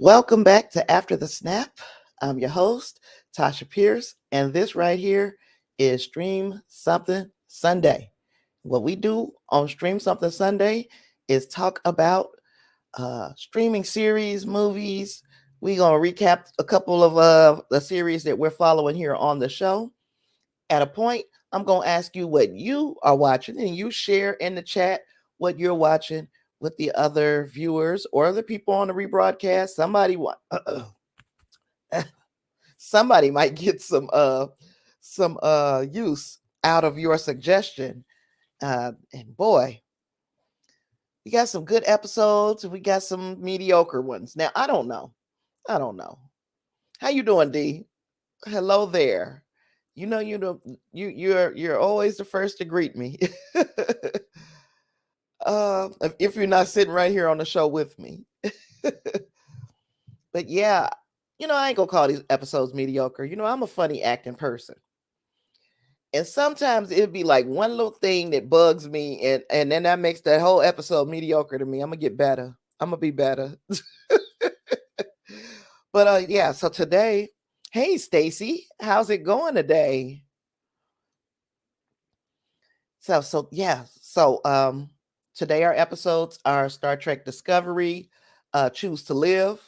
Welcome back to After the Snap. I'm your host, Tasha Pierce, and this right here is Stream Something Sunday. What we do on Stream Something Sunday is talk about streaming series, movies. We're going to recap a couple of the series that we're following here on the show. At a point, I'm going to ask you what you are watching, and you share in the chat what you're watching with the other viewers or the people on the rebroadcast. Somebody might get some use out of your suggestion. And boy, we got some good episodes and we got some mediocre ones. Now, I don't know. How you doing, D? Hello there. You're always the first to greet me. If you're not sitting right here on the show with me. But yeah, I ain't gonna call these episodes mediocre. I'm a funny acting person. And sometimes it'd be like one little thing that bugs me, and then that makes that whole episode mediocre to me. I'm gonna get better. I'm gonna be better. But yeah, so today, hey Stacy, how's it going today? So today our episodes are Star Trek Discovery, Choose to Live.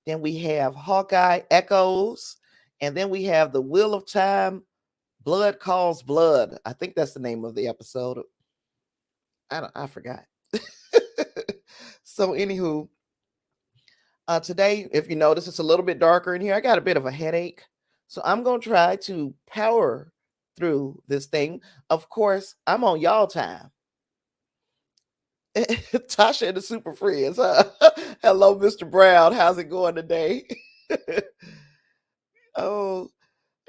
Then we have Hawkeye Echoes, and then we have The Wheel of Time, Blood Calls Blood. I think that's the name of the episode. I forgot. So anywho, today, if you notice, it's a little bit darker in here. I got a bit of a headache, so I'm gonna try to power through this thing. Of course, I'm on y'all time. Tasha and the Super Friends. Hello, Mr. Brown. How's it going today? Oh,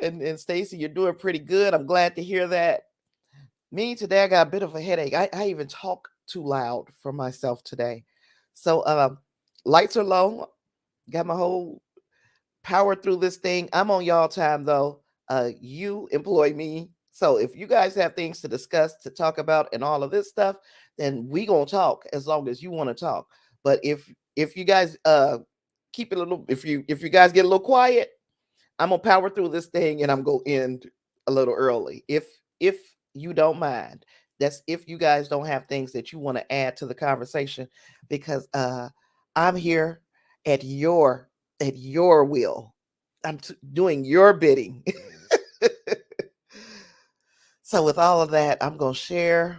and Stacy, you're doing pretty good. I'm glad to hear that. Me today, I got a bit of a headache. I even talk too loud for myself today. So lights are low. Got my whole power through this thing. I'm on y'all time though. You employ me. So if you guys have things to discuss, to talk about, and all of this stuff, then we gonna talk as long as you want to talk. But if you guys keep it a little, if you guys get a little quiet, I'm gonna power through this thing and I'm gonna end a little early. If you don't mind. That's if you guys don't have things that you want to add to the conversation, because I'm here at your will. I'm doing your bidding. So with all of that, I'm gonna share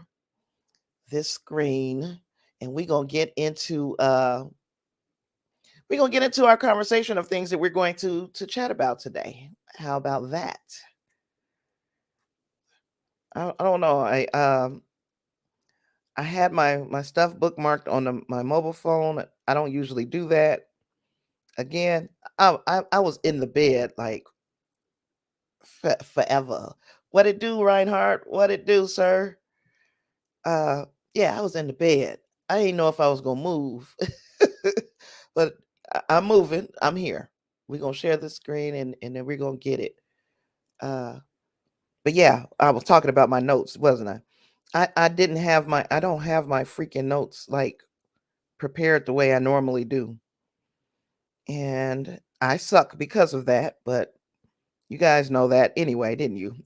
this screen and we're gonna get into our conversation of things that we're going to chat about today. How about that? I don't know. I had my stuff bookmarked on my mobile phone. I don't usually do that. Again, I was in the bed like forever. What it do, Reinhardt? What it do, sir? Uh, yeah, I was in the bed. I didn't know if I was gonna move, but I'm moving. I'm here. We're gonna share the screen and then we're gonna get it. Uh, but yeah, I was talking about my notes, wasn't I? I don't have my freaking notes like prepared the way I normally do. And I suck because of that, but you guys know that anyway, didn't you?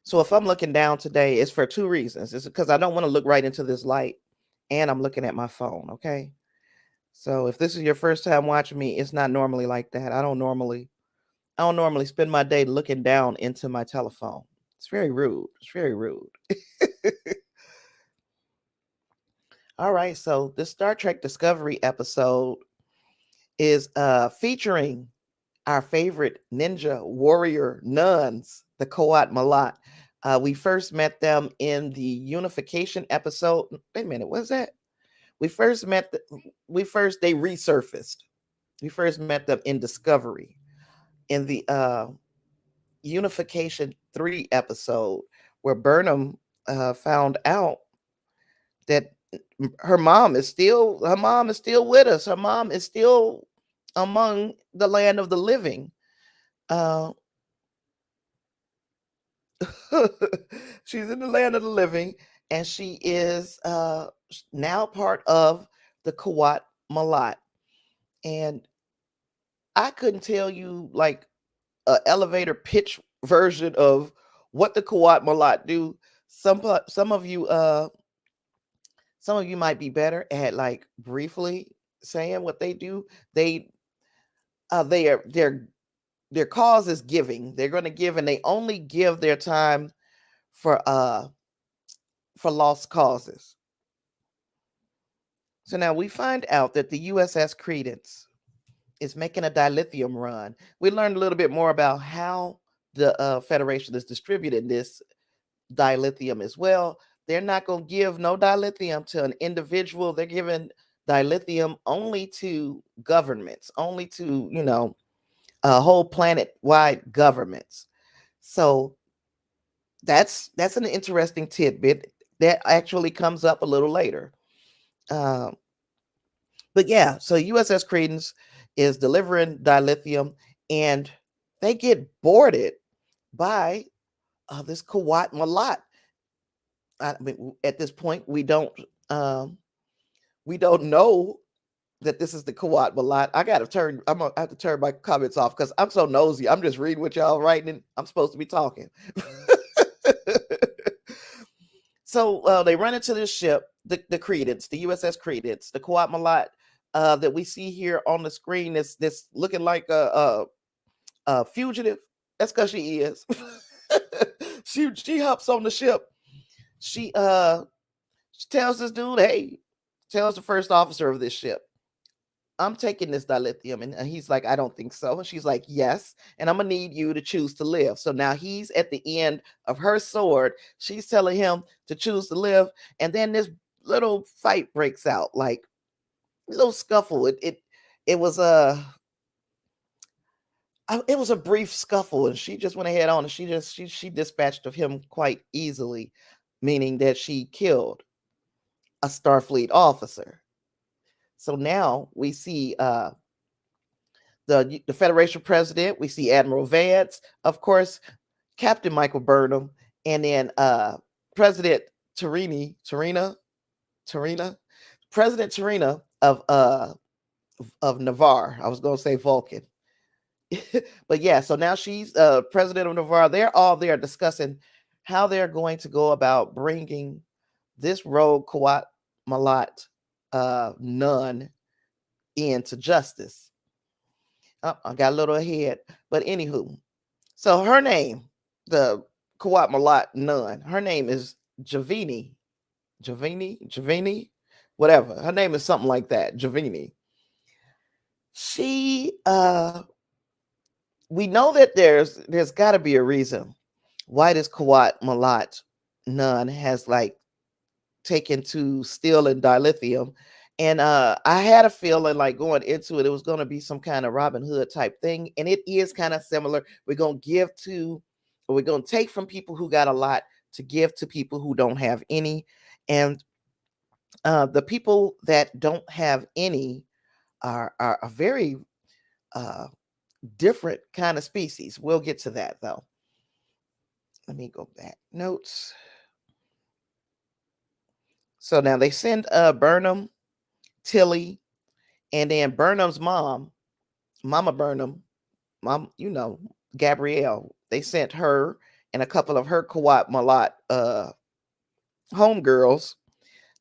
So if I'm looking down today, it's for two reasons. It's because I don't want to look right into this light and I'm looking at my phone, okay? So if this is your first time watching me, it's not normally like that. I don't normally spend my day looking down into my telephone. It's very rude. It's very rude. All right, so this Star Trek Discovery episode is featuring our favorite ninja warrior nuns, the Koat Malat. We first met them in the unification episode. Wait a minute, what's that? We first they resurfaced. We first met them in Discovery in the unification 3 episode where Burnham found out that her mom is still with us. Her mom is still among the land of the living. Uh, she's in the land of the living, and she is now part of the Kawat Malat. And I couldn't tell you like a elevator pitch version of what the Kawat Malat do. Some of you some of you might be better at like briefly saying what they do. They their cause is giving. They're going to give, and they only give their time for lost causes. So now we find out that the USS Credence is making a dilithium run. We learned a little bit more about how the Federation is distributing this dilithium as well. They're not going to give no dilithium to an individual. They're giving dilithium only to governments, only to, whole planet-wide governments. So that's an interesting tidbit that actually comes up a little later. But yeah, so USS Credence is delivering dilithium, and they get boarded by this Kawat Malat. I mean, at this point, we don't know that this is the Kawat Malat. I'm gonna have to turn my comments off because I'm so nosy. I'm just reading what y'all writing, and I'm supposed to be talking. So they run into this ship, the Credence, the USS Credence, the Kawat Malat that we see here on the screen. This looking like a fugitive. That's because she is. she hops on the ship. She tells this dude, hey, tells the first officer of this ship, I'm taking this dilithium. And he's like, I don't think so. And she's like, yes. And I'm going to need you to choose to live. So now he's at the end of her sword. She's telling him to choose to live. And then this little fight breaks out, like a little scuffle. It was a brief scuffle, and she just went ahead on, and she dispatched of him quite easily, meaning that she killed a Starfleet officer. So now we see the Federation president, we see Admiral Vance, of course, Captain Michael Burnham, and then President President Tarina of Navarre. I was going to say Vulcan. But yeah, so now she's president of Navarre. They're all there discussing how they're going to go about bringing this rogue Kawat Malat nun into justice. Oh, I got a little ahead, but anywho, so her name, the Kawat Malat nun, her name is Javini, whatever. Her name is something like that, Javini. She we know that there's got to be a reason why this Kawat Malat nun has like taken to stealing dilithium. And I had a feeling like going into it, it was going to be some kind of Robin Hood type thing. And it is kind of similar. We're going to take from people who got a lot to give to people who don't have any. And the people that don't have any are a very different kind of species. We'll get to that though. Let me go back. Notes. So now they send Burnham, Tilly, and then Burnham's mom, Mama Burnham, Gabrielle. They sent her and a couple of her Kawat Malat homegirls.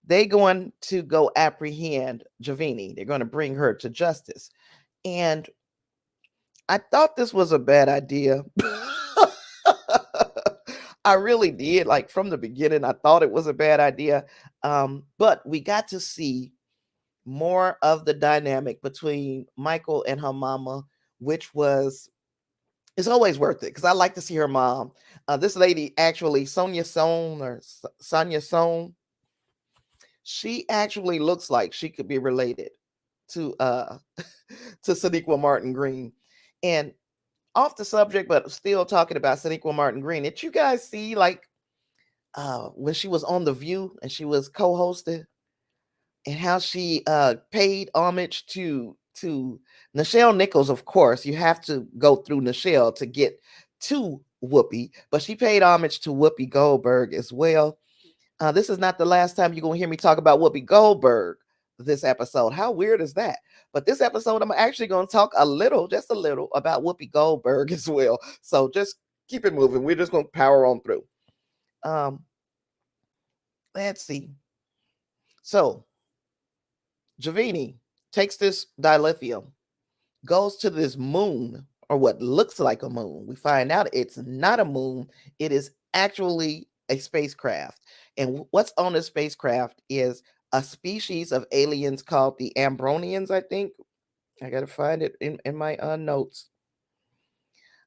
They going to go apprehend Javini. They're going to bring her to justice. And I thought this was a bad idea. I really did. Like from the beginning, I thought it was a bad idea. But we got to see more of the dynamic between Michael and her mama, which it's always worth it because I like to see her mom. This lady, actually, Sonia Sohn, she actually looks like she could be related to to Sonequa Martin Green. And off the subject, but still talking about Sonequa Martin Green, did you guys see like when she was on The View and she was co-hosted, and how she paid homage to Nichelle Nichols? Of course, you have to go through Nichelle to get to Whoopi, but she paid homage to Whoopi Goldberg as well. This is not the last time you're going to hear me talk about Whoopi Goldberg, this episode. How weird is that? But this episode, I'm actually going to talk just a little about Whoopi Goldberg as well. So just keep it moving. We're just going to power on through. Let's see. So Giovanni takes this dilithium, goes to this moon, or what looks like a moon. We find out it's not a moon. It is actually a spacecraft. And what's on the spacecraft is a species of aliens called the Ambronians, I think. I got to find it in my notes.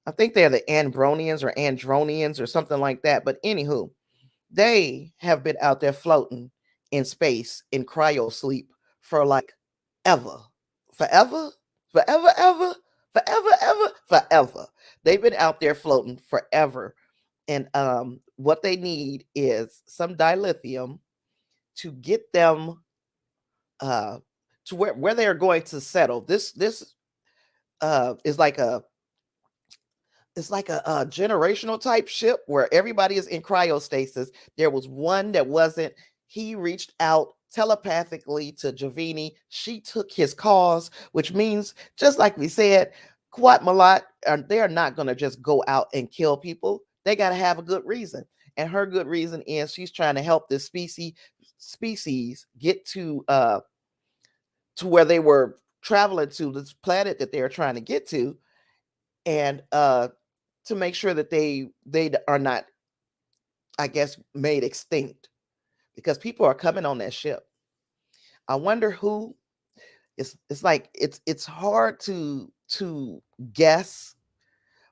I think they're the Ambronians or Andronians or something like that. But anywho, they have been out there floating in space in cryo sleep for like forever. They've been out there floating forever. And what they need is some dilithium to get them to where they are going to settle. This is like a generational type ship where everybody is in cryostasis. There was one that wasn't. He reached out telepathically to Giovanni. She took his cause, which means, just like we said, Quat Malat, they are not going to just go out and kill people. They got to have a good reason. And her good reason is she's trying to help this species get to where they were traveling to, this planet that they're trying to get to, and to make sure that they are not, I guess, made extinct, because people are coming on that ship. I wonder who. It's like it's hard to guess,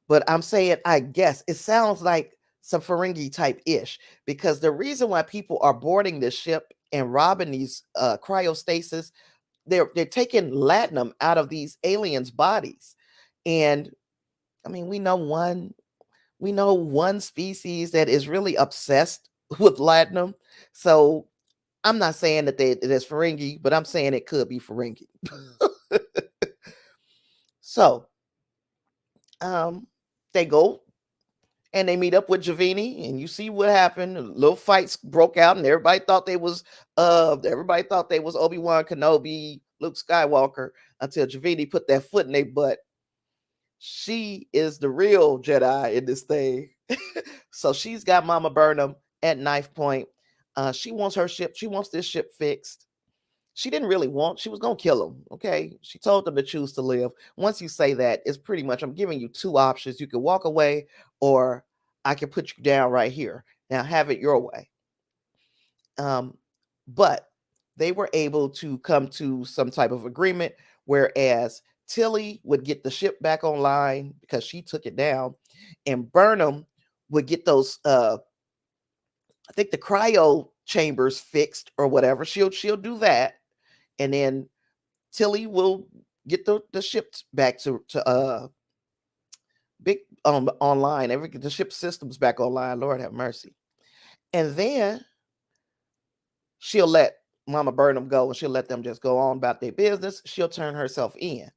but I'm saying I guess it sounds like some Ferengi type ish, because the reason why people are boarding this ship and robbing these cryostasis, they're taking latinum out of these aliens' bodies. And I mean, we know one species that is really obsessed with latinum. So I'm not saying that it's Ferengi, but I'm saying it could be Ferengi. So they go and they meet up with Giovanni, and you see what happened. Little fights broke out, and everybody thought they was Obi-Wan Kenobi, Luke Skywalker, until Giovanni put that foot in their butt. She is the real Jedi in this thing. So she's got Mama Burnham at knife point. She wants this ship fixed. She didn't really she was going to kill him. Okay. She told them to choose to live. Once you say that, it's pretty much, I'm giving you two options. You can walk away, or I can put you down right here. Now have it your way. But they were able to come to some type of agreement, whereas Tilly would get the ship back online because she took it down, and Burnham would get those I think the cryo chambers fixed or whatever. She'll do that, and then Tilly will get the ship back to big online. The ship systems back online. Lord have mercy. And then she'll let Mama Burnham go, and she'll let them just go on about their business. She'll turn herself in.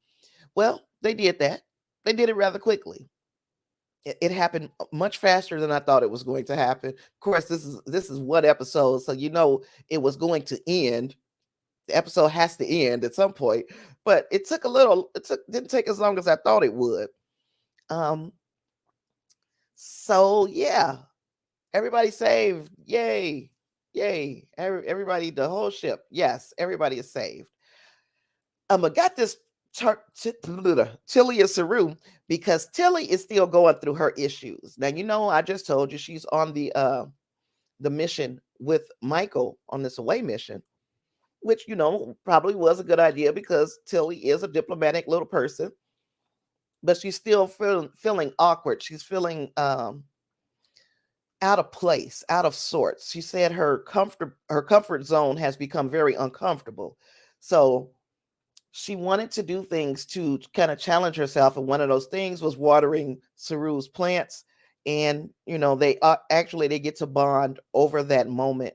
Well, they did that. They did it rather quickly. It happened much faster than I thought it was going to happen. Of course, this is one episode, so it was going to end. The episode has to end at some point, but it didn't take as long as I thought it would. So yeah, everybody saved. Yay. Everybody, the whole ship. Yes, everybody is saved. I got this Tilly and Saru, because Tilly is still going through her issues. Now, I just told you she's on the mission with Michael on this away mission, which, probably was a good idea because Tilly is a diplomatic little person, but she's still feeling awkward. She's feeling out of place, out of sorts. She said her comfort zone has become very uncomfortable. So she wanted to do things to kind of challenge herself. And one of those things was watering Saru's plants. And, they get to bond over that moment.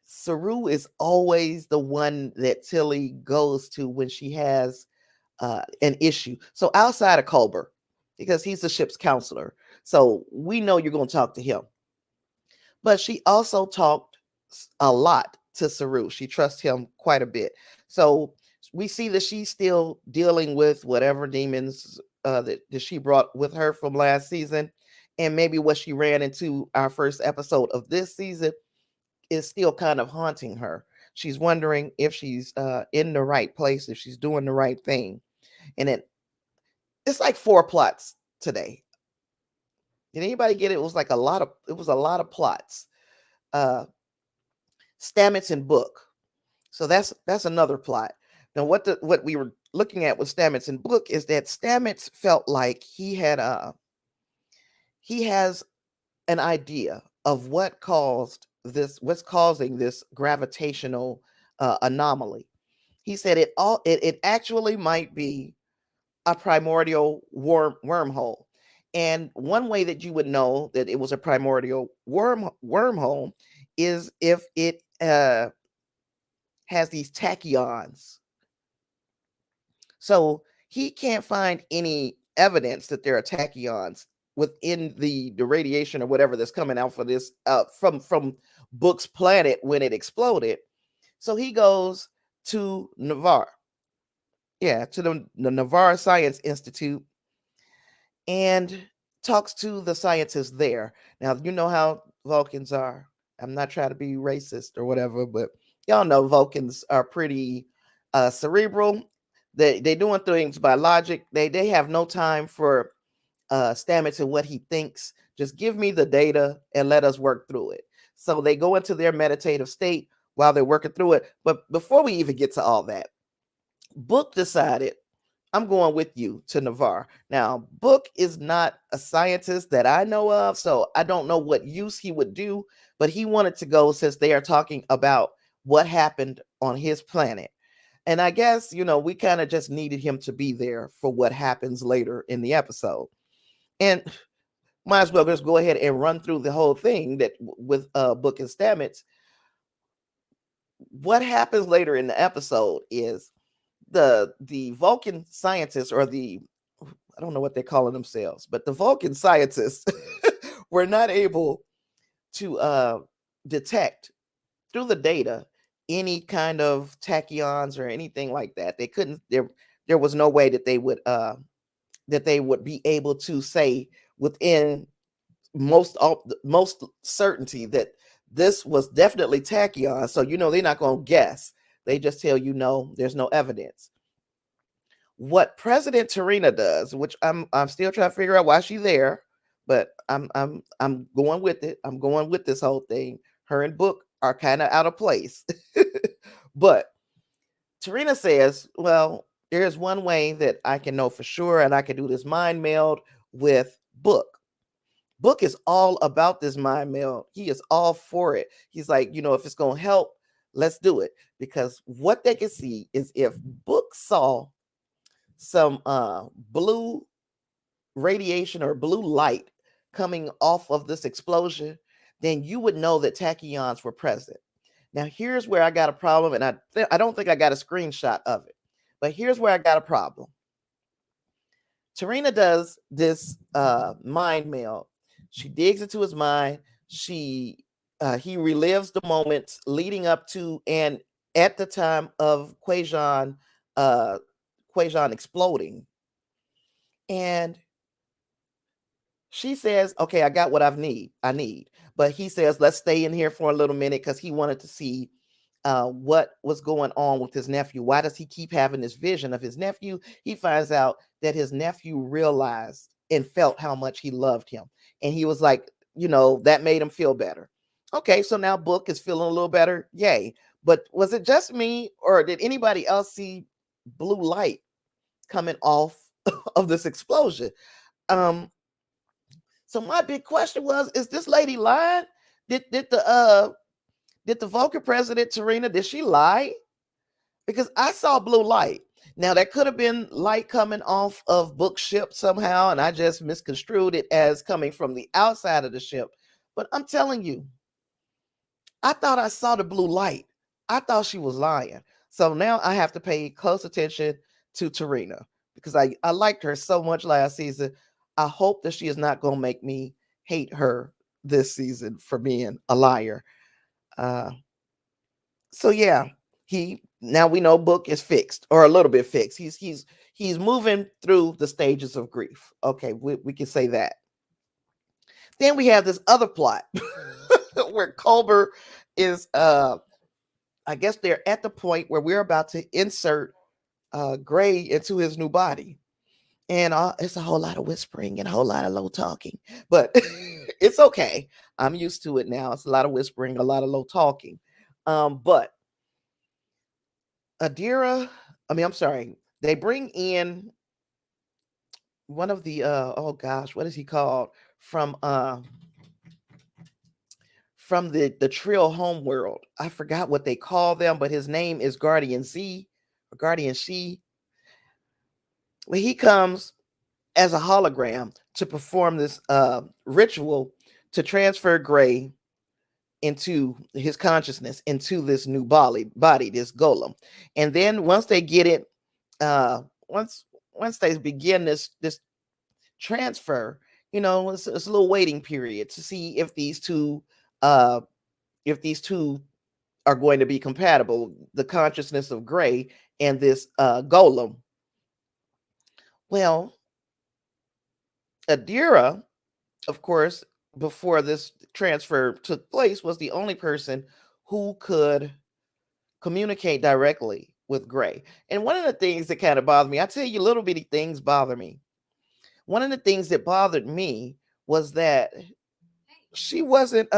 Saru is always the one that Tilly goes to when she has an issue. So outside of Culber, because he's the ship's counselor, so we know you're going to talk to him. But she also talked a lot to Saru. She trusts him quite a bit. So we see that she's still dealing with whatever demons that she brought with her from last season. And maybe what she ran into our first episode of this season is still kind of haunting her. She's wondering if she's in the right place, if she's doing the right thing. And it's like 4 plots today. Did anybody get it? It was like a lot of plots. Stamets and Book. So that's another plot. Now what we were looking at with Stamets and Book is that Stamets felt like he has an idea of what's causing this gravitational anomaly. He said it actually might be a primordial wormhole. And one way that you would know that it was a primordial wormhole is if it has these tachyons. So he can't find any evidence that there are tachyons within the radiation or whatever that's coming out for this from Book's planet when it exploded. So he goes to Navarre. Yeah, to the Navarre Science Institute and talks to the scientists there. Now, you know how Vulcans are. I'm not trying to be racist or whatever, but y'all know Vulcans are pretty cerebral. They doing things by logic. They have no time for Stamets and what he thinks. Just give me the data and let us work through it. So they go into their meditative state while they're working through it. But before we even get to all that, Book decided, I'm going with you to Navarre. Now, Book is not a scientist that I know of, so I don't know what use he would do, but he wanted to go since they are talking about what happened on his planet. And I guess, we kind of just needed him to be there for what happens later in the episode. And might as well just go ahead and run through the whole thing that with Book and Stamets. What happens later in the episode is the Vulcan scientists, or I don't know what they're calling themselves, but the Vulcan scientists were not able to detect through the data any kind of tachyons or anything like that. They couldn't. There was no way that they would be able to say within most certainty that this was definitely tachyon. So they're not going to guess. They just tell there's no evidence. What President Tarina does, which I'm still trying to figure out why she's there, but I'm going with it. I'm going with this whole thing. Her and Book are kind of out of place. But Tarina says, well, there's one way that I can know for sure, and I can do this mind meld with Book. Book is all about this mind meld. He is all for it. He's like, if it's going to help, let's do it. Because what they can see is if Book saw some blue radiation or blue light coming off of this explosion, then you would know that tachyons were present. Now, here's where I got a problem, and I don't think I got a screenshot of it, but here's where I got a problem. Tarina does this mind meld. She digs into his mind. He relives the moments leading up to and at the time of Quajon exploding. And she says, okay, I got what I need. But he says, let's stay in here for a little minute because he wanted to see what was going on with his nephew. Why does he keep having this vision of his nephew? He finds out that his nephew realized and felt how much he loved him. And he was like, that made him feel better. Okay, so now Book is feeling a little better. Yay. But was it just me, or did anybody else see blue light coming off of this explosion? So my big question was, is this lady lying? Did the Vulcan president Tarina, did she lie? Because I saw blue light. Now that could have been light coming off of Book's ship somehow, and I just misconstrued it as coming from the outside of the ship. But I'm telling you, I thought I saw the blue light. I thought she was lying. So now I have to pay close attention to Tarina because I liked her so much last season. I hope that she is not going to make me hate her this season for being a liar. So yeah, he now we know Book is fixed or a little bit fixed. He's moving through the stages of grief. Okay, we can say that. Then we have this other plot where Culber is I guess they're at the point where we're about to insert Gray into his new body. And it's a whole lot of whispering and a whole lot of low talking, but it's okay. I'm used to it now. It's a lot of whispering, a lot of low talking. But Adira, I'm sorry, they bring in one of the oh gosh, what is he called from the Trill homeworld. I forgot what they call them, but his name is Guardian Z or Guardian She. Well, he comes as a hologram to perform this ritual to transfer Gray into his consciousness into this new body, this golem. And then once they get it, uh, once they begin this transfer, it's a little waiting period to see uh, if these two are going to be compatible, the consciousness of Gray and this golem. Well, Adira, of course, before this transfer took place, was the only person who could communicate directly with Gray. And one of the things that kind of bothered me, I tell you, little bitty things bother me. One of the things that bothered me was that she wasn't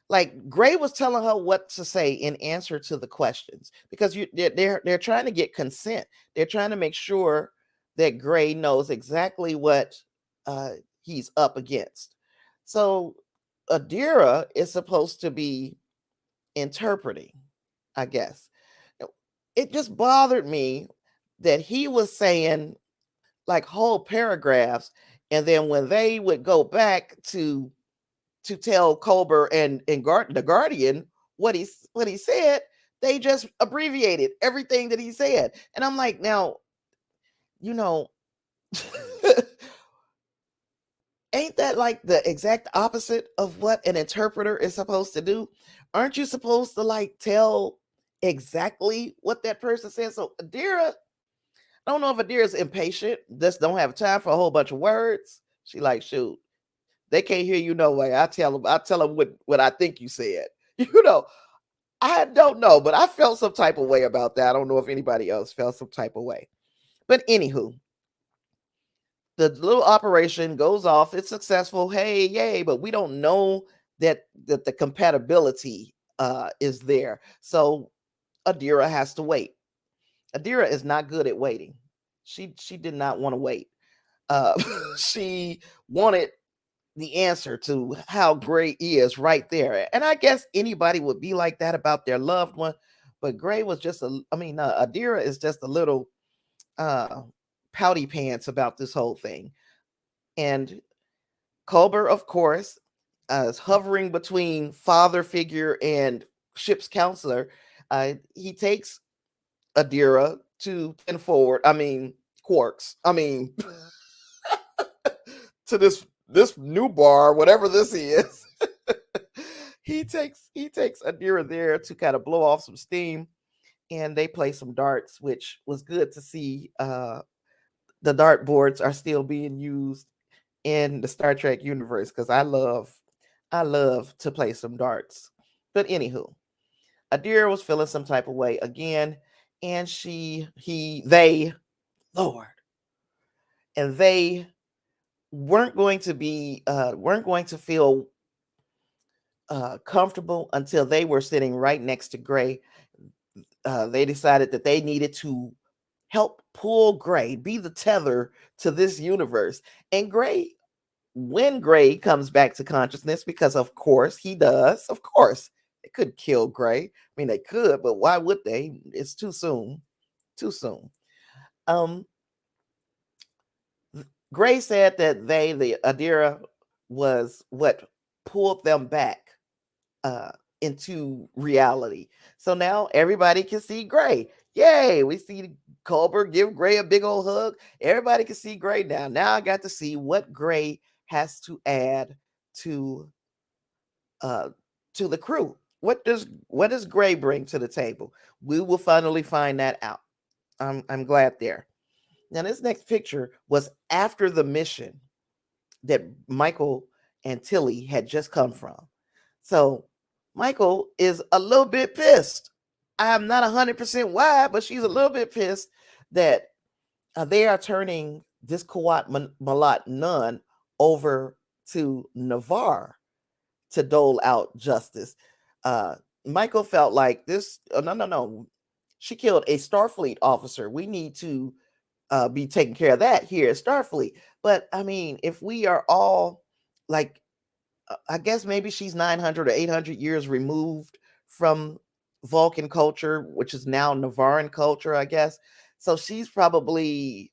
like Gray was telling her what to say in answer to the questions because they're trying to get consent. They're trying to make sure that Gray knows exactly what uh, he's up against. So Adira is supposed to be interpreting, I guess. It just bothered me that he was saying like whole paragraphs, and then when they would go back to tell Colbert and the Guardian what he said, they just abbreviated everything that he said. And I'm like, now, you know, ain't that like the exact opposite of what an interpreter is supposed to do? Aren't you supposed to like tell exactly what that person said? So Adira, I don't know if Adira's impatient, just don't have time for a whole bunch of words. She like, shoot, they can't hear you no way. I tell them what I think you said. You know, I don't know, but I felt some type of way about that. I don't know if anybody else felt some type of way. But anywho, the little operation goes off. It's successful. Hey, yay! But we don't know that the compatibility is there. So Adira has to wait. Adira is not good at waiting. She did not want to wait. Uh, she wanted the answer to how Gray is right there. And I guess anybody would be like that about their loved one. But Gray was just Adira is just a little uh, pouty pants about this whole thing. And Culber, of course, is hovering between father figure and ship's counselor. He takes Adira to ten forward. Quarks. To this new bar, whatever this is. he takes Adira there to kind of blow off some steam, and they play some darts, which was good to see. The dart boards are still being used in the Star Trek universe because I love to play some darts. But anywho, Adira was feeling some type of way again, and they, Lord, and they weren't going to feel comfortable until they were sitting right next to Gray. They decided that they needed to help pull Gray, be the tether to this universe. And Gray, when Gray comes back to consciousness, because of course he does, of course, they could kill Gray. They could, but why would they? It's too soon. Too soon. Um, Gray said that the Adira, was what pulled them back uh, into reality. So now everybody can see Gray. Yay! We see Colbert give Gray a big old hug. Everybody can see Gray now. Now I got to see what Gray has to add to uh, to the crew. what does Gray bring to the table? We will finally find that out. I'm glad there. Now this next picture was after the mission that Michael and Tilly had just come from. So Michael is a little bit pissed. I'm not 100% why, but she's a little bit pissed that they are turning this Kawat Malat nun over to Navarre to dole out justice. Uh, Michael felt like this. Oh, no, no, no. She killed a Starfleet officer. We need to be taking care of that here at Starfleet. But I mean, if we are all like, I guess maybe she's 900 or 800 years removed from Vulcan culture, which is now Navaran culture, I guess. So she's probably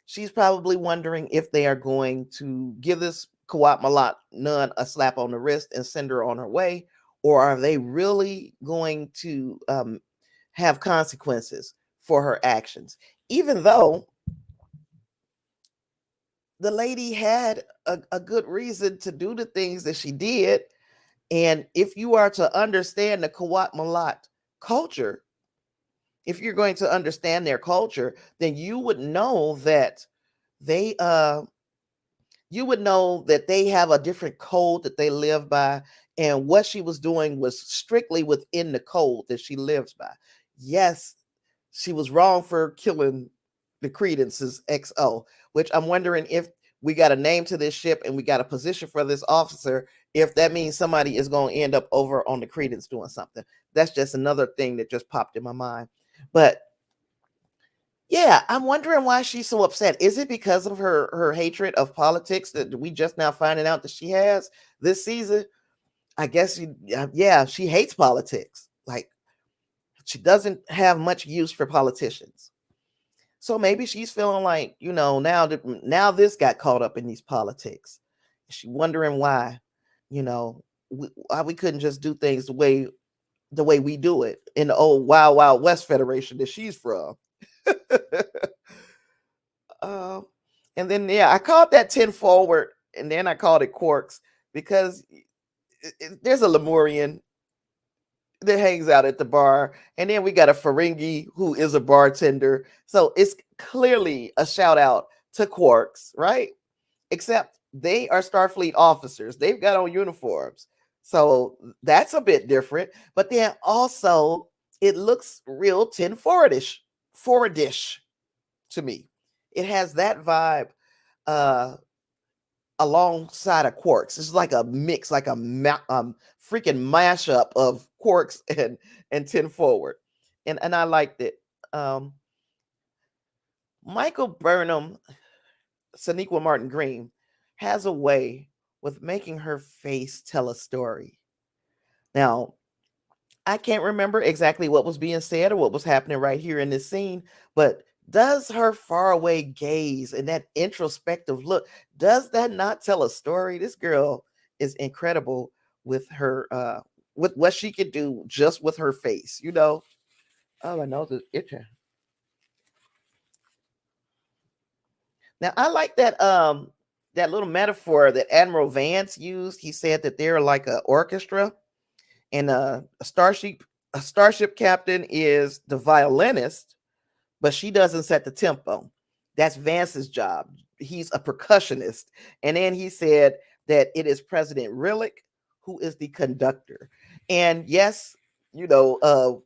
wondering if they are going to give this Kawat Malat nun a slap on the wrist and send her on her way, or are they really going to have consequences for her actions? Even though the lady had a good reason to do the things that she did. And if you are to understand the Kawat Malat culture, if you're going to understand their culture, then they you would know that they have a different code that they live by, and what she was doing was strictly within the code that she lives by. Yes, she was wrong for killing the Credence's XO, which I'm wondering if we got a name to this ship and we got a position for this officer, if that means somebody is going to end up over on the Credence doing something. That's just another thing that just popped in my mind. But yeah, I'm wondering why she's so upset. Is it because of her hatred of politics that we just now finding out that she has this season? I guess yeah, she hates politics. Like she doesn't have much use for politicians. So maybe she's feeling like, now this got caught up in these politics. She wondering why, why we couldn't just do things the way we do it in the old Wild Wild West Federation that she's from. Um, and then yeah, I called that 10 forward, and then I called it Quarks because there's a Lemurian that hangs out at the bar, and then we got a Ferengi who is a bartender. So it's clearly a shout out to Quarks, right? Except they are Starfleet officers. They've got on uniforms. So that's a bit different. But then also it looks real 10 forwardish to me. It has that vibe uh alongside of Quarks. It's like a mix, like a freaking mashup of Quarks and 10 forward. And I liked it. Um Michael Burnham, Sonequa Martin Green, has a way with making her face tell a story. Now, I can't remember exactly what was being said or what was happening right here in this scene, but does her faraway gaze and that introspective look, does that not tell a story? This girl is incredible with her with what she could do just with her face. Oh, my nose is itching. Now I like that little metaphor that Admiral Vance used. He said that they're like an orchestra, and a starship captain is the violinist, but she doesn't set the tempo. That's Vance's job. He's a percussionist. And then he said that it is President Rillick who is the conductor. And yes, you know,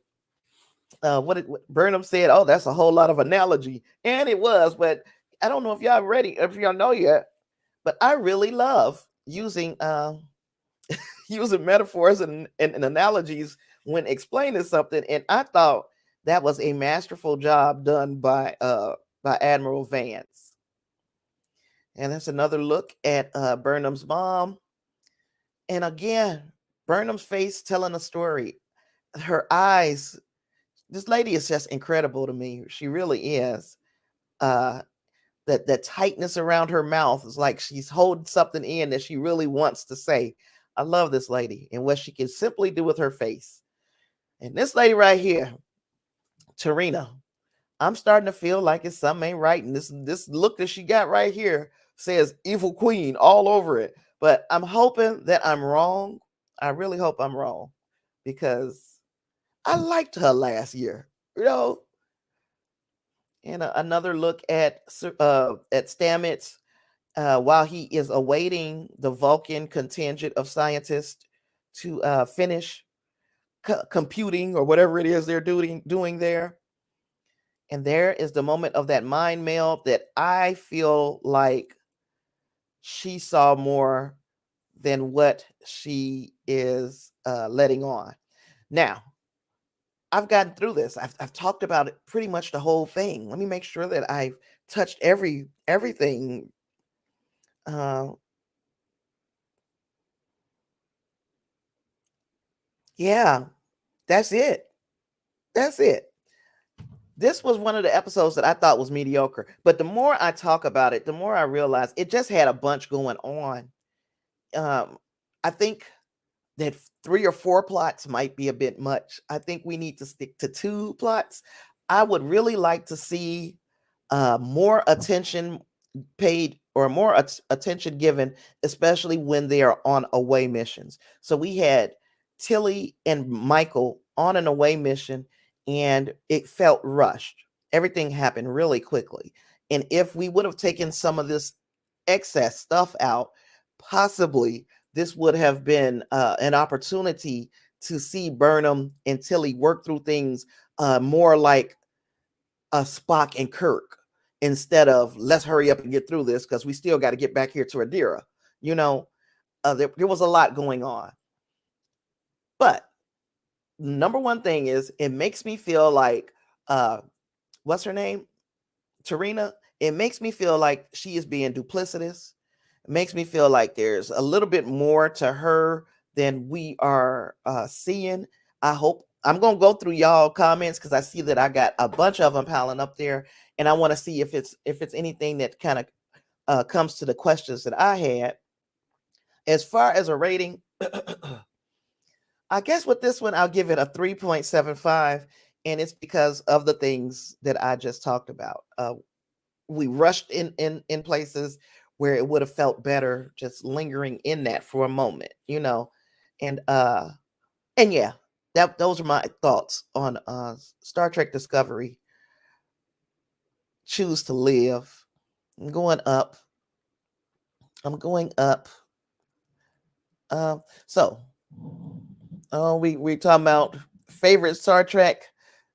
what Burnham said, oh, that's a whole lot of analogy. And it was, but I don't know if y'all know yet, but I really love using metaphors and analogies when explaining something. And I thought that was a masterful job done by Admiral Vance. And that's another look at Burnham's mom. And again, Burnham's face telling a story. Her eyes, this lady is just incredible to me. She really is. Uh that tightness around her mouth is like she's holding something in that she really wants to say. I love this lady and what she can simply do with her face. And this lady right here, Tarina, I'm starting to feel like it's something ain't right. And this look that she got right here says evil queen all over it. But I'm hoping that I'm wrong. I really hope I'm wrong. because I liked her last year, you know. And another look at Stamets while he is awaiting the Vulcan contingent of scientists to finish computing or whatever it is they're doing there. And there is the moment of that mind meld that I feel like she saw more than what she is letting on. Now, I've gotten through this. I've talked about it pretty much the whole thing. Let me make sure that I've touched everything. Uh, yeah, that's it. That's it. This was one of the episodes that I thought was mediocre. But the more I talk about it, the more I realize it just had a bunch going on. I think that 3 or 4 plots might be a bit much. I think we need to stick to 2 plots. I would really like to see more attention paid or more attention given, especially when they are on away missions. So we had Tilly and Michael on an away mission, and it felt rushed. Everything happened really quickly. And if we would have taken some of this excess stuff out, possibly this would have been an opportunity to see Burnham and Tilly work through things more like a Spock and Kirk instead of let's hurry up and get through this because we still got to get back here to Adira. You know, there was a lot going on. But number one thing is it makes me feel like what's her name? Tarina. It makes me feel like she is being duplicitous. It makes me feel like there's a little bit more to her than we are seeing. I hope I'm gonna go through y'all comments because I see that I got a bunch of them piling up there, and I want to see if it's anything that kind of comes to the questions that I had. As far as a rating, I guess with this one I'll give it a 3.75, and it's because of the things that I just talked about. We rushed in places where it would have felt better just lingering in that for a moment, you know. And yeah, those are my thoughts on Star Trek Discovery. Choose to live. I'm going up. I'm going up. So we talking about favorite Star Trek.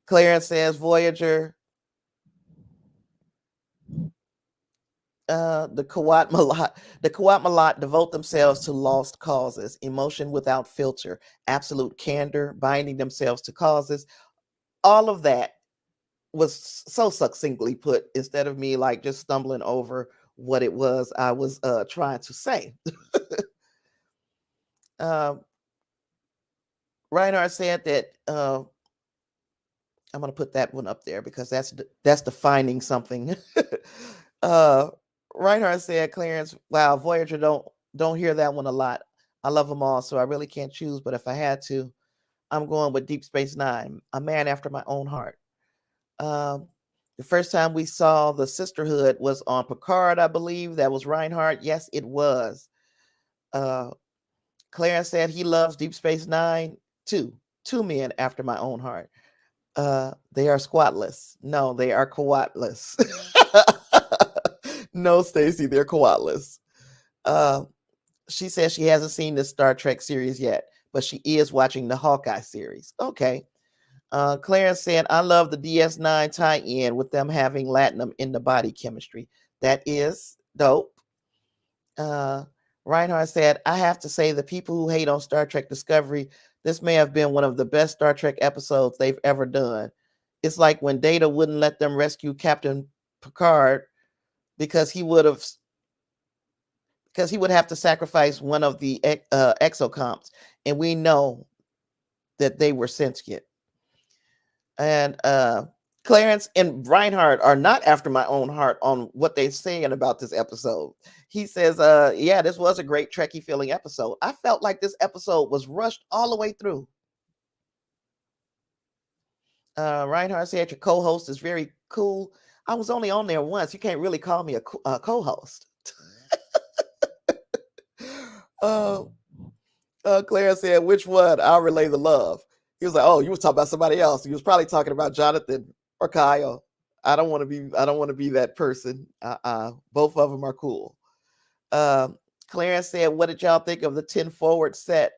Clarence says Voyager. The Kawat Malat devote themselves to lost causes, emotion without filter, absolute candor, binding themselves to causes. All of that was so succinctly put instead of me like just stumbling over what it was I was trying to say. Reinhardt said that I'm going to put that one up there because that's defining something. uh, Reinhardt said, Clarence, wow, Voyager don't hear that one a lot. I love them all, so I really can't choose. But if I had to, I'm going with Deep Space Nine, a man after my own heart. The first time we saw the sisterhood was on Picard, I believe. That was Reinhardt. Yes, it was. Clarence said he loves Deep Space Nine too. 2 men after my own heart. They are squatless. No, they are coatless. No, Stacy, they're coatless. She says she hasn't seen this Star Trek series yet, but she is watching the Hawkeye series. Okay. Clarence said, I love the DS9 tie-in with them having latinum in the body chemistry. That is dope. Reinhardt said, I have to say the people who hate on Star Trek Discovery, this may have been one of the best Star Trek episodes they've ever done. It's like when Data wouldn't let them rescue Captain Picard because he would have to sacrifice one of the exocomps, and we know that they were sentient. And Clarence and Reinhardt are not after my own heart on what they're saying about this episode. He says, yeah, this was a great Trekkie feeling episode. I felt like this episode was rushed all the way through. Reinhardt said your co-host is very cool. I was only on there once. You can't really call me a co-host. Claire said, which one? I'll relay the love. He was like, oh, you was talking about somebody else. He was probably talking about Jonathan or Kyle. I don't want to be that person. Both of them are cool. Clarence said, what did y'all think of the 10 forward set?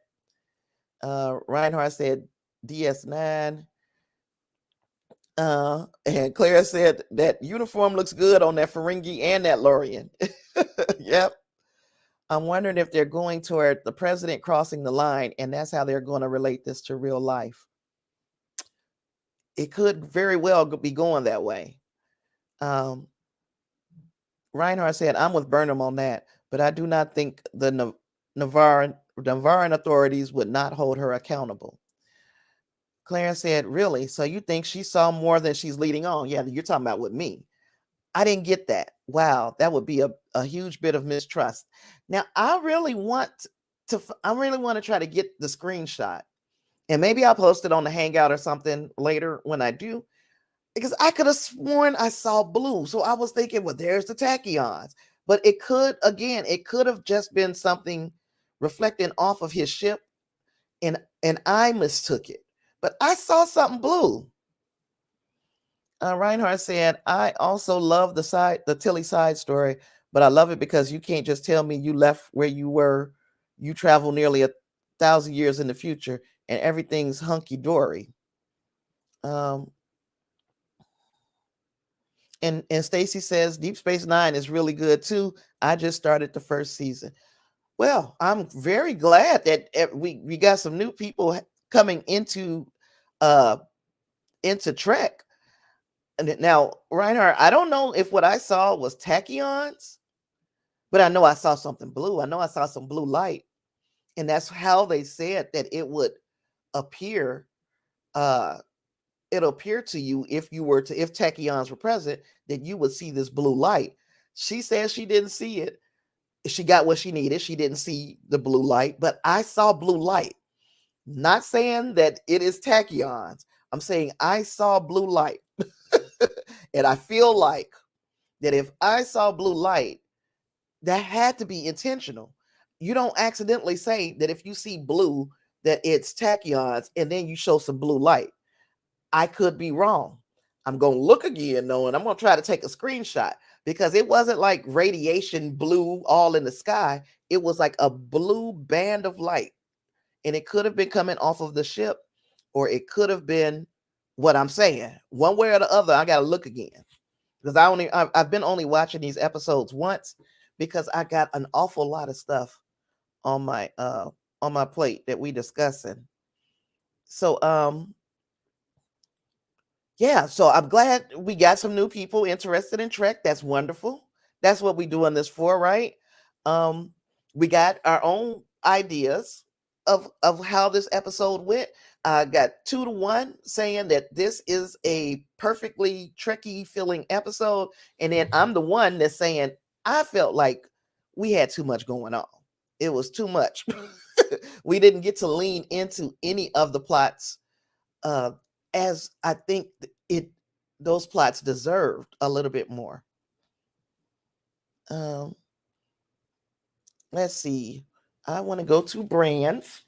Reinhardt said DS9. And Clara said that uniform looks good on that Ferengi and that Lorian. Yep. I'm wondering if they're going toward the president crossing the line, and that's how they're going to relate this to real life. It could very well be going that way. Reinhardt said, I'm with Burnham on that, but I do not think the Navaran authorities would not hold her accountable. Clarence said, really? So you think she saw more than she's leading on? Yeah, you're talking about with me. I didn't get that. Wow, that would be a huge bit of mistrust. Now, I really want to try to get the screenshot. And maybe I'll post it on the Hangout or something later when I do. Because I could have sworn I saw blue. So I was thinking, well, there's the tachyons. But it could have just been something reflecting off of his ship. And I mistook it. But I saw something blue. Reinhardt said, I also love the Tilly side story, but I love it because you can't just tell me you left where you were. You travel nearly 1,000 years in the future and everything's hunky-dory. And Stacy says, Deep Space Nine is really good too. I just started the first season. Well, I'm very glad that we got some new people coming into Trek. Now, Reinhardt, I don't know if what I saw was tachyons, but I know I saw something blue. I know I saw some blue light. And that's how they said that it would appear. It'll appear to you if tachyons were present, that you would see this blue light. She says she didn't see it. She got what she needed. She didn't see the blue light, but I saw blue light. Not saying that it is tachyons. I'm saying I saw blue light. And I feel like that if I saw blue light, that had to be intentional. You don't accidentally say that if you see blue, that it's tachyons, and then you show some blue light. I could be wrong. I'm going to look again, though, and I'm going to try to take a screenshot because it wasn't like radiation blue all in the sky. It was like a blue band of light, and it could have been coming off of the ship, or it could have been what I'm saying. One way or the other, I got to look again because I've been only watching these episodes once because I got an awful lot of stuff on my plate that we discussing. So yeah, so I'm glad we got some new people interested in Trek. That's wonderful. That's what we doing this for, right? We got our own ideas of how this episode went. I got 2-1 saying that this is a perfectly Trekky feeling episode, and then I'm the one that's saying I felt like we had too much going on. It was too much. We didn't get to lean into any of the plots as I think those plots deserved a little bit more. Let's see. I want to go to brands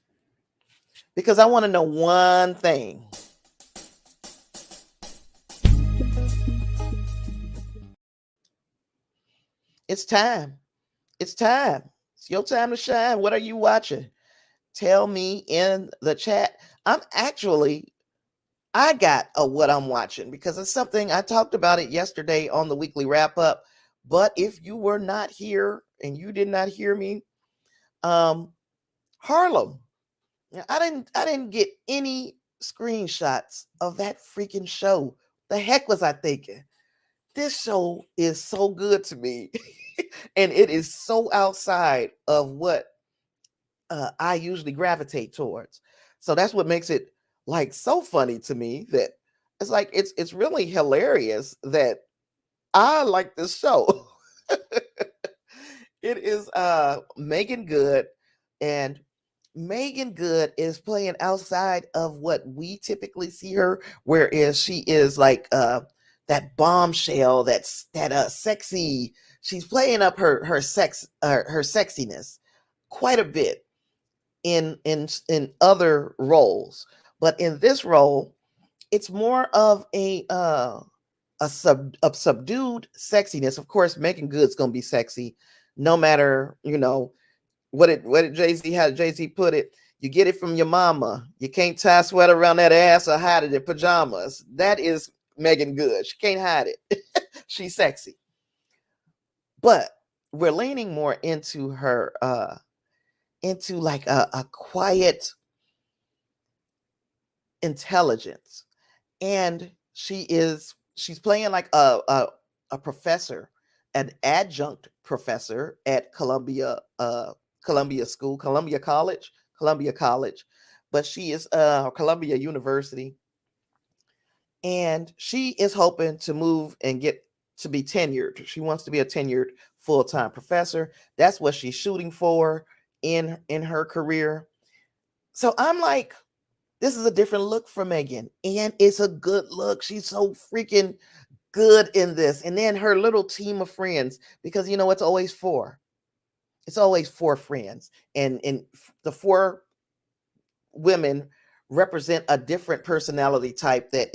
because I want to know one thing. It's time. It's time. It's your time to shine. What are you watching? Tell me in the chat. I got what I'm watching because it's something I talked about it yesterday on the weekly wrap up. But if you were not here and you did not hear me, Harlem. I didn't get any screenshots of that freaking show. The heck was I thinking? This show is so good to me, and it is so outside of what I usually gravitate towards. So that's what makes it like so funny to me that it's like it's really hilarious that I like this show. It is Megan Good, and Megan Good is playing outside of what we typically see her, whereas she is like that bombshell, that sexy. She's playing up her sexiness quite a bit. in other roles, but in this role, it's more of a subdued sexiness. Of course, Megan Good's gonna be sexy, no matter what did Jay-Z, how Jay-Z put it. You get it from your mama. You can't tie a sweater around that ass or hide it in pajamas. That is Megan Good. She can't hide it. She's sexy. But we're leaning more into her into like a quiet intelligence. And she's playing like a professor, an adjunct professor at Columbia School, Columbia College, but she is Columbia University, and she is hoping to move and get to be tenured. She wants to be a tenured full-time professor. That's what she's shooting for in her career. So I'm like, this is a different look for Megan, and it's a good look. She's so freaking good in this. And then her little team of friends, because it's always four. It's always four friends, and the four women represent a different personality type that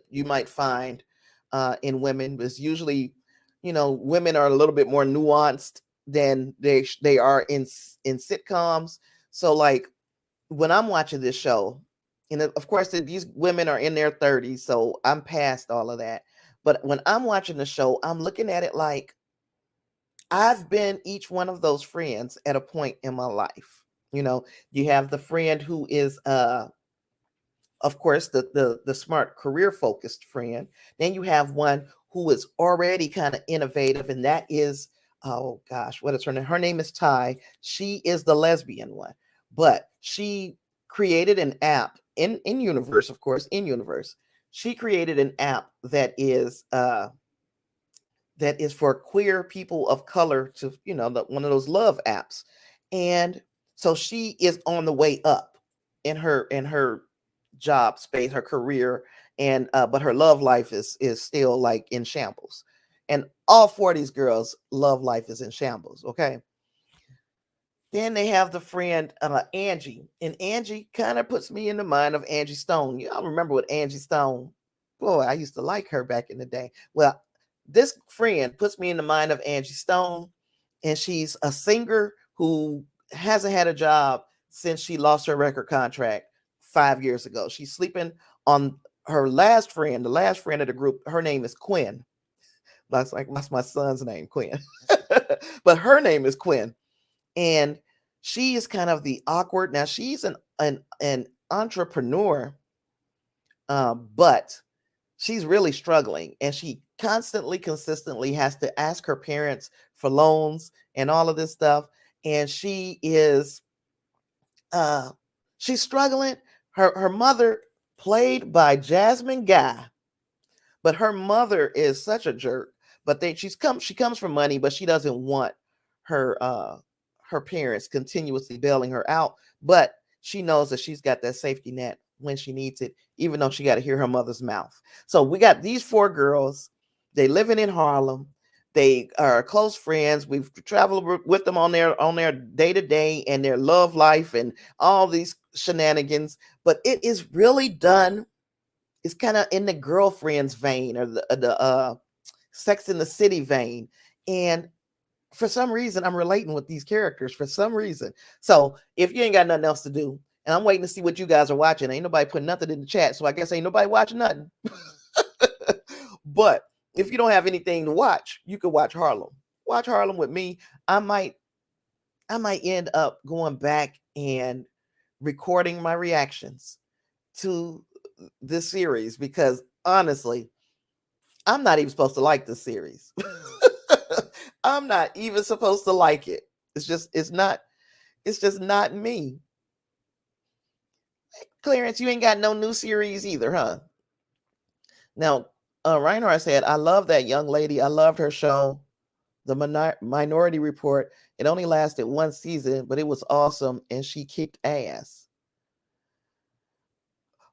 you might find in women. It's usually, women are a little bit more nuanced than they are in sitcoms. So like when I'm watching this show, and of course these women are in their 30s, so I'm past all of that. But when I'm watching the show, I'm looking at it like I've been each one of those friends at a point in my life. You have the friend who is of course the smart career focused friend. Then you have one who is already kind of innovative, and that is, oh gosh, what is her name? Her name is Ty. She is the lesbian one, but she created an app in universe, of course, in universe. She created an app that is for queer people of color to, one of those love apps. And so she is on the way up in her job space, her career, and but her love life is still like in shambles. And all four of these girls' love life is in shambles. Okay. Then they have the friend Angie, and Angie kind of puts me in the mind of Angie Stone. Y'all remember what Angie Stone? Boy, I used to like her back in the day. Well, this friend puts me in the mind of Angie Stone, and she's a singer who hasn't had a job since she lost her record contract 5 years ago. She's sleeping on her last friend, the last friend of the group. Her name is Quinn. That's my son's name, Quinn. But her name is Quinn. And she is kind of the awkward. Now she's an entrepreneur, but she's really struggling, and she consistently has to ask her parents for loans and all of this stuff. And she's struggling. Her mother, played by Jasmine Guy, but her mother is such a jerk. But she comes from money, but she doesn't want her her parents continuously bailing her out. But she knows that she's got that safety net when she needs it, even though she got to hear her mother's mouth. So we got these four girls. They living in Harlem. They are close friends. We've traveled with them on their day to day and their love life and all these shenanigans. But it is really done. It's kind of in the Girlfriends vein, or the Sex in the City vein. And for some reason, I'm relating with these characters for some reason. So if you ain't got nothing else to do, and I'm waiting to see what you guys are watching, ain't nobody putting nothing in the chat, so I guess ain't nobody watching nothing. But if you don't have anything to watch, you could watch Harlem. Watch Harlem with me. I might end up going back and recording my reactions to this series, because honestly, I'm not even supposed to like this series. I'm not even supposed to like it. It's just not me. Clarence, you ain't got no new series either, huh? Now, Reinhardt said, I love that young lady. I loved her show, The Minority Report. It only lasted one season, but it was awesome, and she kicked ass.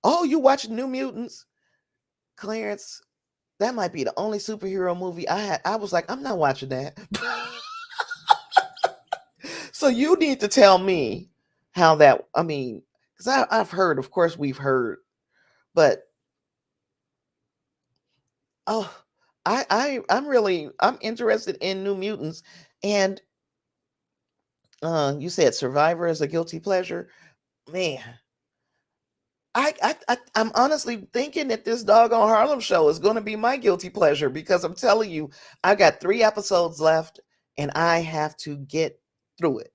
Oh, you watched New Mutants? Clarence, that might be the only superhero movie I had. I was like, I'm not watching that. So you need to tell me how that, I mean, because I've heard, of course, we've heard, but oh, I'm interested in New Mutants, and you said Survivor is a guilty pleasure, man. I'm honestly thinking that this doggone Harlem show is going to be my guilty pleasure because I'm telling you, I got 3 episodes left, and I have to get through it.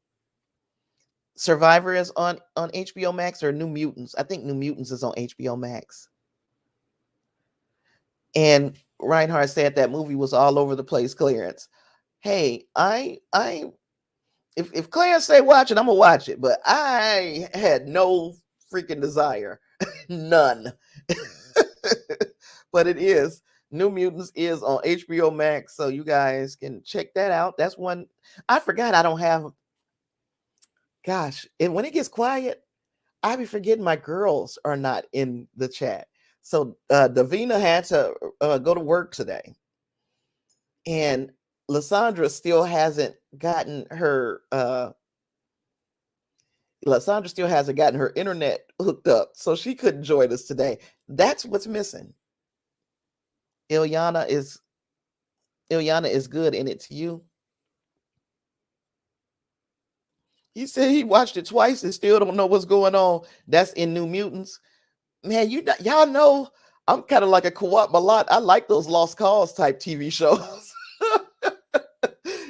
Survivor is on HBO Max, or New Mutants. I think New Mutants is on HBO Max. And Reinhardt said that movie was all over the place clearance. Hey, I if Clarence say watch it, I'm gonna watch it, but I had no freaking desire, none. But it is, New Mutants is on HBO Max, so you guys can check that out. That's one I forgot I don't have. Gosh, and when it gets quiet, I be forgetting my girls are not in the chat. So Davina had to go to work today, and Lysandra still hasn't gotten her internet hooked up, so she couldn't join us today. That's what's missing. Ilyana is good in it to you. He said he watched it twice and still don't know what's going on. That's in New Mutants. Man, y'all know I'm kind of like a co-op Malott. I like those Lost Cause type TV shows.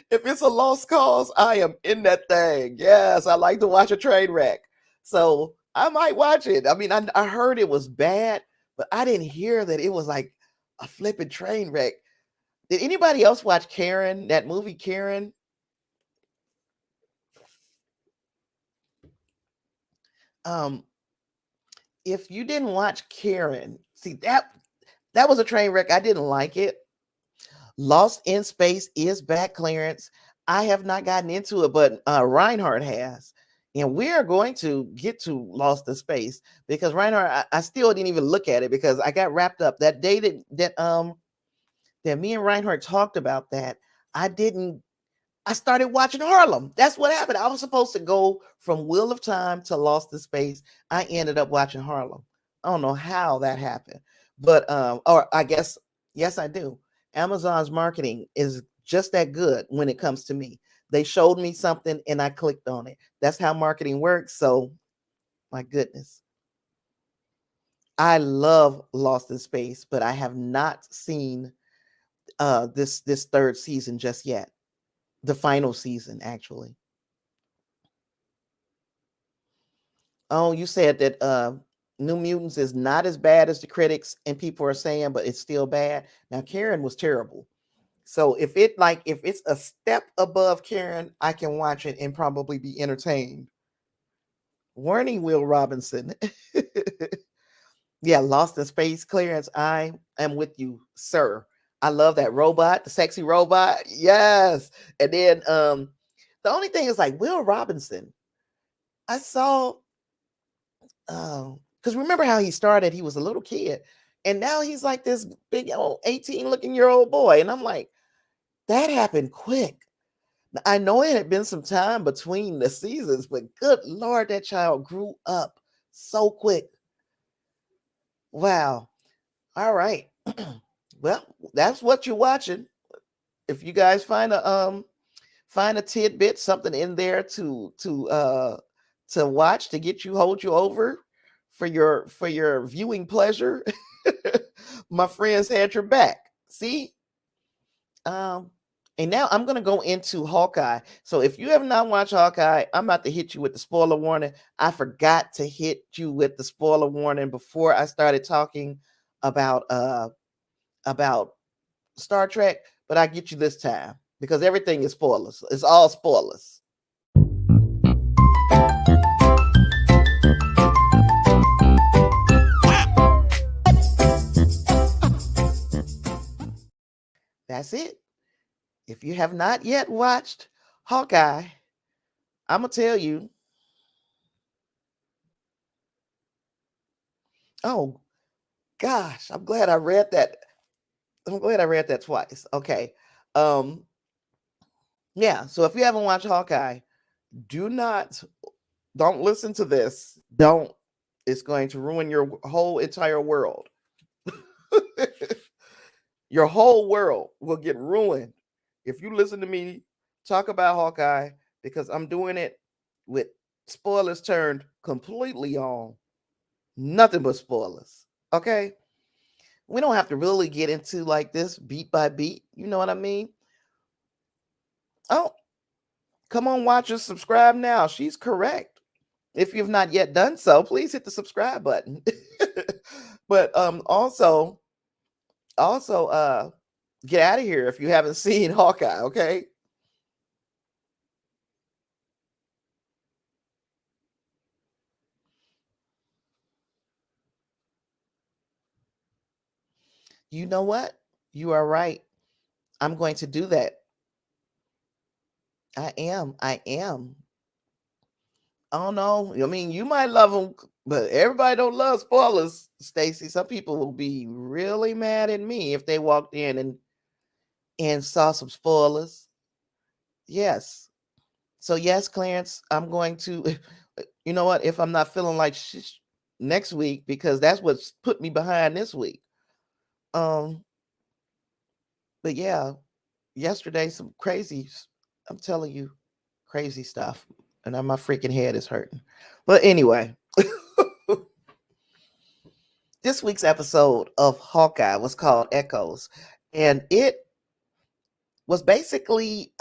If it's a Lost Cause, I am in that thing. Yes, I like to watch a train wreck. So I might watch it. I mean, I heard it was bad, but I didn't hear that it was like a flipping train wreck. Did anybody else watch Karen, that movie Karen? Um, if you didn't watch Karen, see that was a train wreck. I didn't like it. Lost in Space is back, Clarence. I have not gotten into it, but Reinhardt has. And we are going to get to Lost in Space because Reinhardt, I still didn't even look at it because I got wrapped up that day that me and Reinhardt talked about that. I didn't I started watching Harlem. That's what happened. I was supposed to go from Wheel of Time to Lost in Space. I ended up watching Harlem. I don't know how that happened, but or I guess yes, I do. Amazon's marketing is just that good when it comes to me. They showed me something and I clicked on it. That's how marketing works. So, my goodness, I love Lost in Space, but I have not seen this third season just yet. The final season, actually. Oh, you said that New Mutants is not as bad as the critics and people are saying, but it's still bad. Now, Karen was terrible. So if it's a step above Karen, I can watch it and probably be entertained. Warning, Will Robinson. Yeah, Lost in Space, Clarence. I am with you, sir. I love that robot, the sexy robot. Yes. And then the only thing is like Will Robinson. I saw because remember how he started, he was a little kid, and now he's like this big old 18 looking year old boy. And I'm like, that happened quick. I know it had been some time between the seasons, but good Lord, that child grew up so quick. Wow. All right. Well, that's what you're watching. If you guys find a tidbit, something in there to watch to get you hold you over for your viewing pleasure, my friends had your back. See? Um and now I'm gonna go into Hawkeye. So if you have not watched Hawkeye, I'm about to hit you with the spoiler warning. I forgot to hit you with the spoiler warning before I started talking about Star Trek, but I get you this time because everything is spoilers. It's all spoilers. That's it. If you have not yet watched Hawkeye, I'm gonna tell you. Oh gosh, I'm glad I read that twice. Okay. Um, yeah. So if you haven't watched Hawkeye, do not. Don't listen to this. Don't. It's going to ruin your whole entire world. Your whole world will get ruined if you listen to me talk about Hawkeye, because I'm doing it with spoilers turned completely on. Nothing but spoilers. Okay? We don't have to really get into like this beat by beat. You know what I mean? Oh, come on, watchers, subscribe now. She's correct. If you've not yet done so, please hit the subscribe button. But also get out of here if you haven't seen Hawkeye, okay? You know what? You are right. I'm going to do that. I am. I am. I don't know. I mean, you might love them, but everybody don't love spoilers, Stacy. Some people will be really mad at me if they walked in and saw some spoilers. Yes. So yes, Clarence, I'm going to. You know what? If I'm not feeling like next week, because that's what's put me behind this week. Um, but yeah, yesterday some crazy. I'm telling you, crazy stuff, and now my freaking head is hurting. But anyway. This week's episode of Hawkeye was called Echoes, and it was basically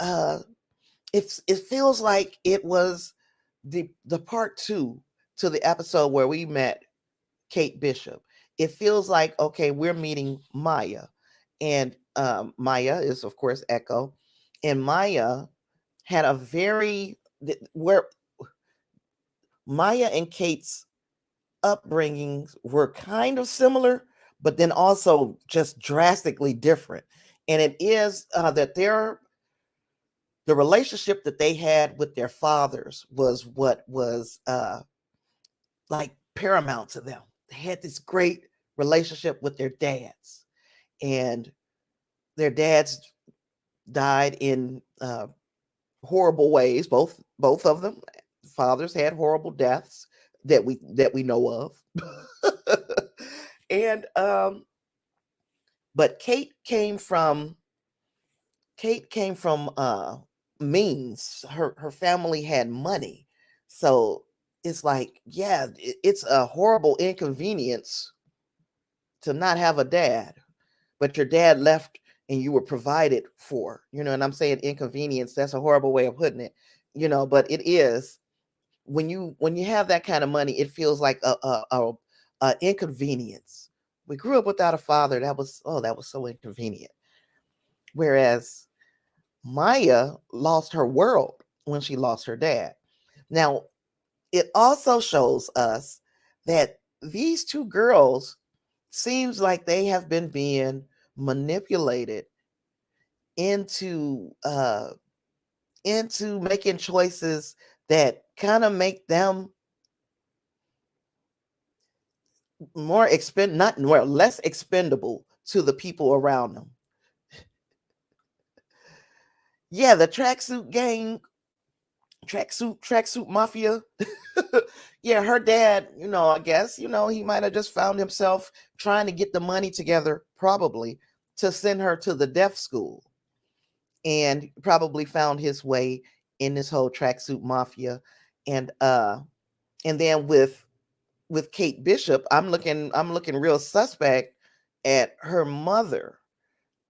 it feels like it was the part two to the episode where we met Kate Bishop. It feels like, okay, we're meeting Maya, and Maya is of course Echo, and Maya had a very where Maya and Kate's upbringings were kind of similar, but then also just drastically different. And it is that the relationship that they had with their fathers was what was like paramount to them. They had this great relationship with their dads, and their dads died in horrible ways. Both of them, fathers had horrible deaths that we know of. And but Kate came from means. Her family had money. So it's like, yeah, it's a horrible inconvenience to not have a dad, but your dad left and you were provided for, and I'm saying inconvenience, that's a horrible way of putting it, but it is. When you have that kind of money, it feels like a inconvenience. We grew up without a father. That was so inconvenient. Whereas Maya lost her world when she lost her dad. Now, it also shows us that these two girls seems like they have been being manipulated into making choices that kind of make them less expendable to the people around them. Yeah, the tracksuit gang, tracksuit mafia. Yeah, her dad, I guess, he might have just found himself trying to get the money together, probably, to send her to the deaf school, and probably found his way in this whole tracksuit mafia. And then with Kate Bishop, I'm looking real suspect at her mother,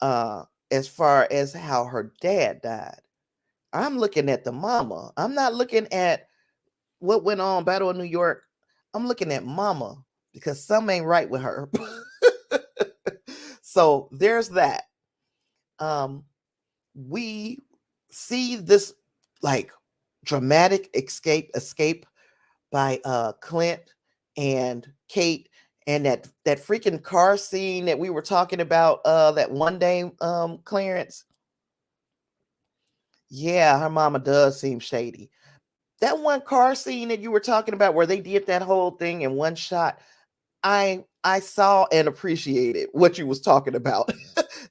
as far as how her dad died. I'm looking at the mama. I'm not looking at what went on Battle of New York. I'm looking at mama, because something ain't right with her. So there's that. We see this like dramatic escape by Clint and Kate, and that freaking car scene that we were talking about that one day, Clarence. Yeah, her mama does seem shady. That one car scene that you were talking about where they did that whole thing in one shot, I saw and appreciated what you was talking about.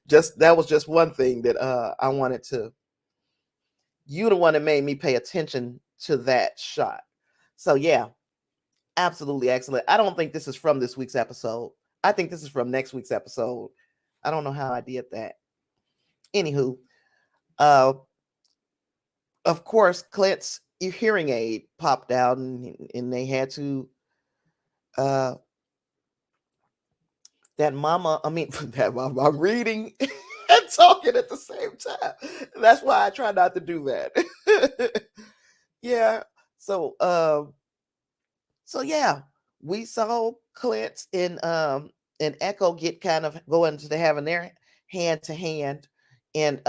Just that was just one thing that I wanted to. You the one that made me pay attention to that shot. So yeah, absolutely excellent. I don't think this is from this week's episode. I think this is from next week's episode. I don't know how I did that. Anywho, uh, of course, Clint's hearing aid popped out, and they had to uh that mama. I mean, that mama. I'm reading and talking at the same time. That's why I try not to do that. Yeah. So so yeah, we saw Clint and Echo get kind of going to having their hand to hand, and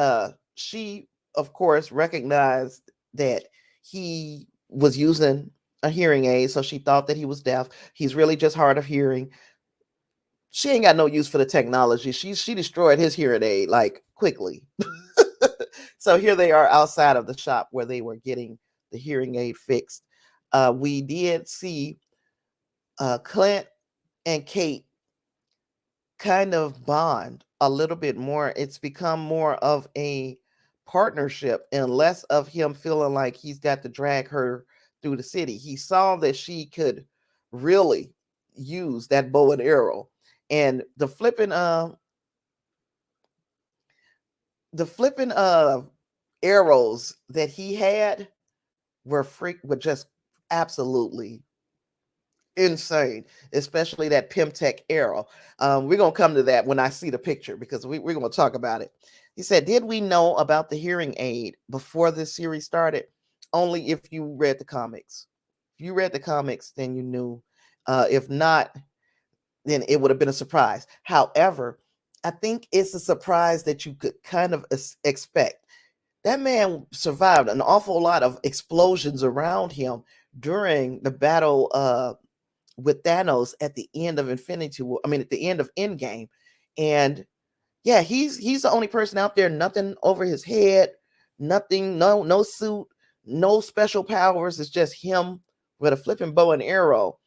she of course recognized that he was using a hearing aid, so she thought that he was deaf. He's really just hard of hearing. She ain't got no use for the technology. She destroyed his hearing aid like quickly. So here they are outside of the shop where they were getting the hearing aid fixed. We did see Clint and Kate kind of bond a little bit more. It's become more of a partnership and less of him feeling like he's got to drag her through the city. He saw that she could really use that bow and arrow, and the flipping arrows that he had were just absolutely insane, especially that Pimtech arrow. We're gonna come to that when I see the picture because we're gonna talk about it. He said, "Did we know about the hearing aid before this series started? Only if you read the comics. If you read the comics, then you knew. If not, then it would have been a surprise. However, I think it's a surprise that you could kind of expect. That man survived an awful lot of explosions around him during the battle with Thanos at the end of Infinity War. I mean, at the end of Endgame, and yeah, he's the only person out there. Nothing over his head, nothing, no suit, no special powers. It's just him with a flipping bow and arrow.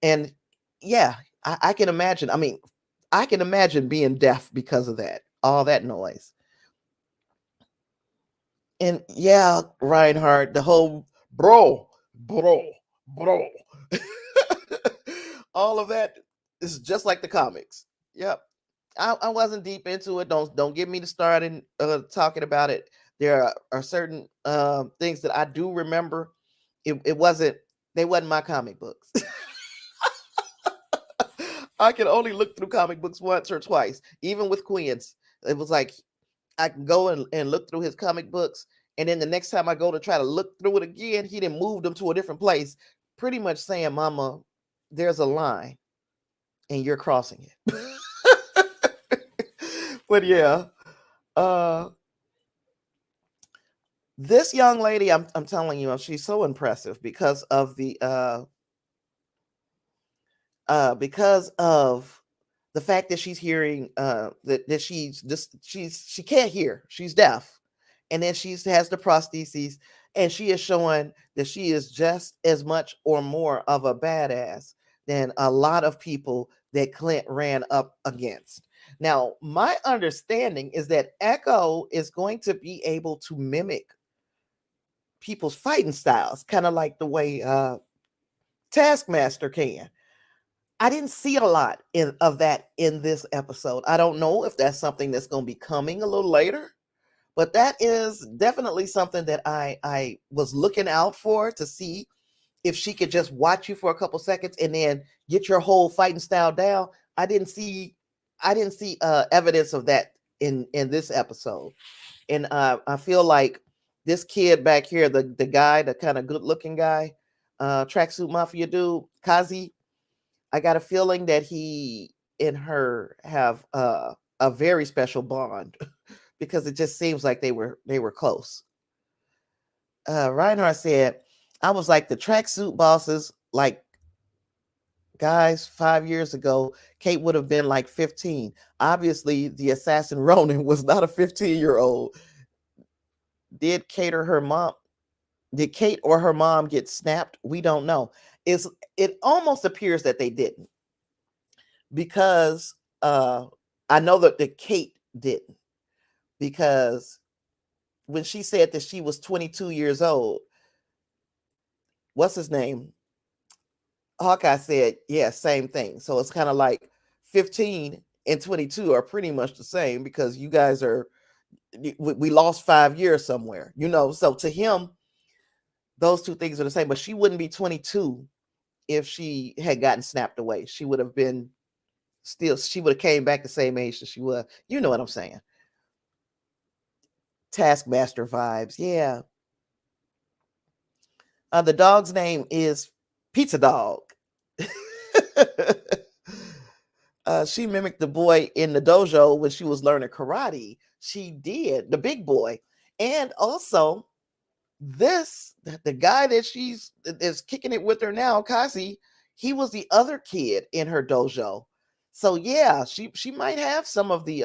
And yeah, I can imagine. I mean, I can imagine being deaf because of that, all that noise. And yeah, Reinhardt, the whole bro, bro. All of that is just like the comics. Yep. I wasn't deep into it. Don't get me to start in talking about it. There are certain things that I do remember. It wasn't they wasn't my comic books. I can only look through comic books once or twice, even with Quin's. It was like I can go and look through his comic books, and then the next time I go to try to look through it again, he didn't move them to a different place, pretty much saying, "Mama, there's a line, and you're crossing it." But yeah, uh, this young lady, I'm telling you, she's so impressive because of the fact that she's hearing that she can't hear, she's deaf, and then she has the prostheses, and she is showing that she is just as much or more of a badass than a lot of people that Clint ran up against. Now my understanding is that Echo is going to be able to mimic people's fighting styles, kind of like the way Taskmaster can. I didn't see a lot of that in this episode. I don't know if that's something that's going to be coming a little later, but that is definitely something that I was looking out for to see if she could just watch you for a couple seconds and then get your whole fighting style down. I didn't see evidence of that in this episode, and I feel like this kid back here, the guy, the kind of good looking guy, tracksuit mafia dude, Kazi. I got a feeling that he and her have a very special bond because it just seems like they were close. Reinhardt said, "I was like the tracksuit bosses, like guys 5 years ago. Kate would have been like 15. Obviously, the assassin Ronin was not a 15-year-old. Did Kate or her mom? Did Kate or her mom get snapped? We don't know. It almost appears that they didn't because I know that the Kate didn't because when she said that she was 22 years old, what's his name? Hawkeye said, yeah, same thing. So it's kind of like 15 and 22 are pretty much the same because you guys are, we lost 5 years somewhere, So to him, those two things are the same, but she wouldn't be 22 if she had gotten snapped away. She would have been she would have came back the same age that she was. You know what I'm saying? Taskmaster vibes. Yeah. The dog's name is Pizza Dog. She mimicked the boy in the dojo when she was learning karate. She did, the big boy. And also, the guy that she's is kicking it with her now, Kasi, he was the other kid in her dojo. So yeah, she might have some of the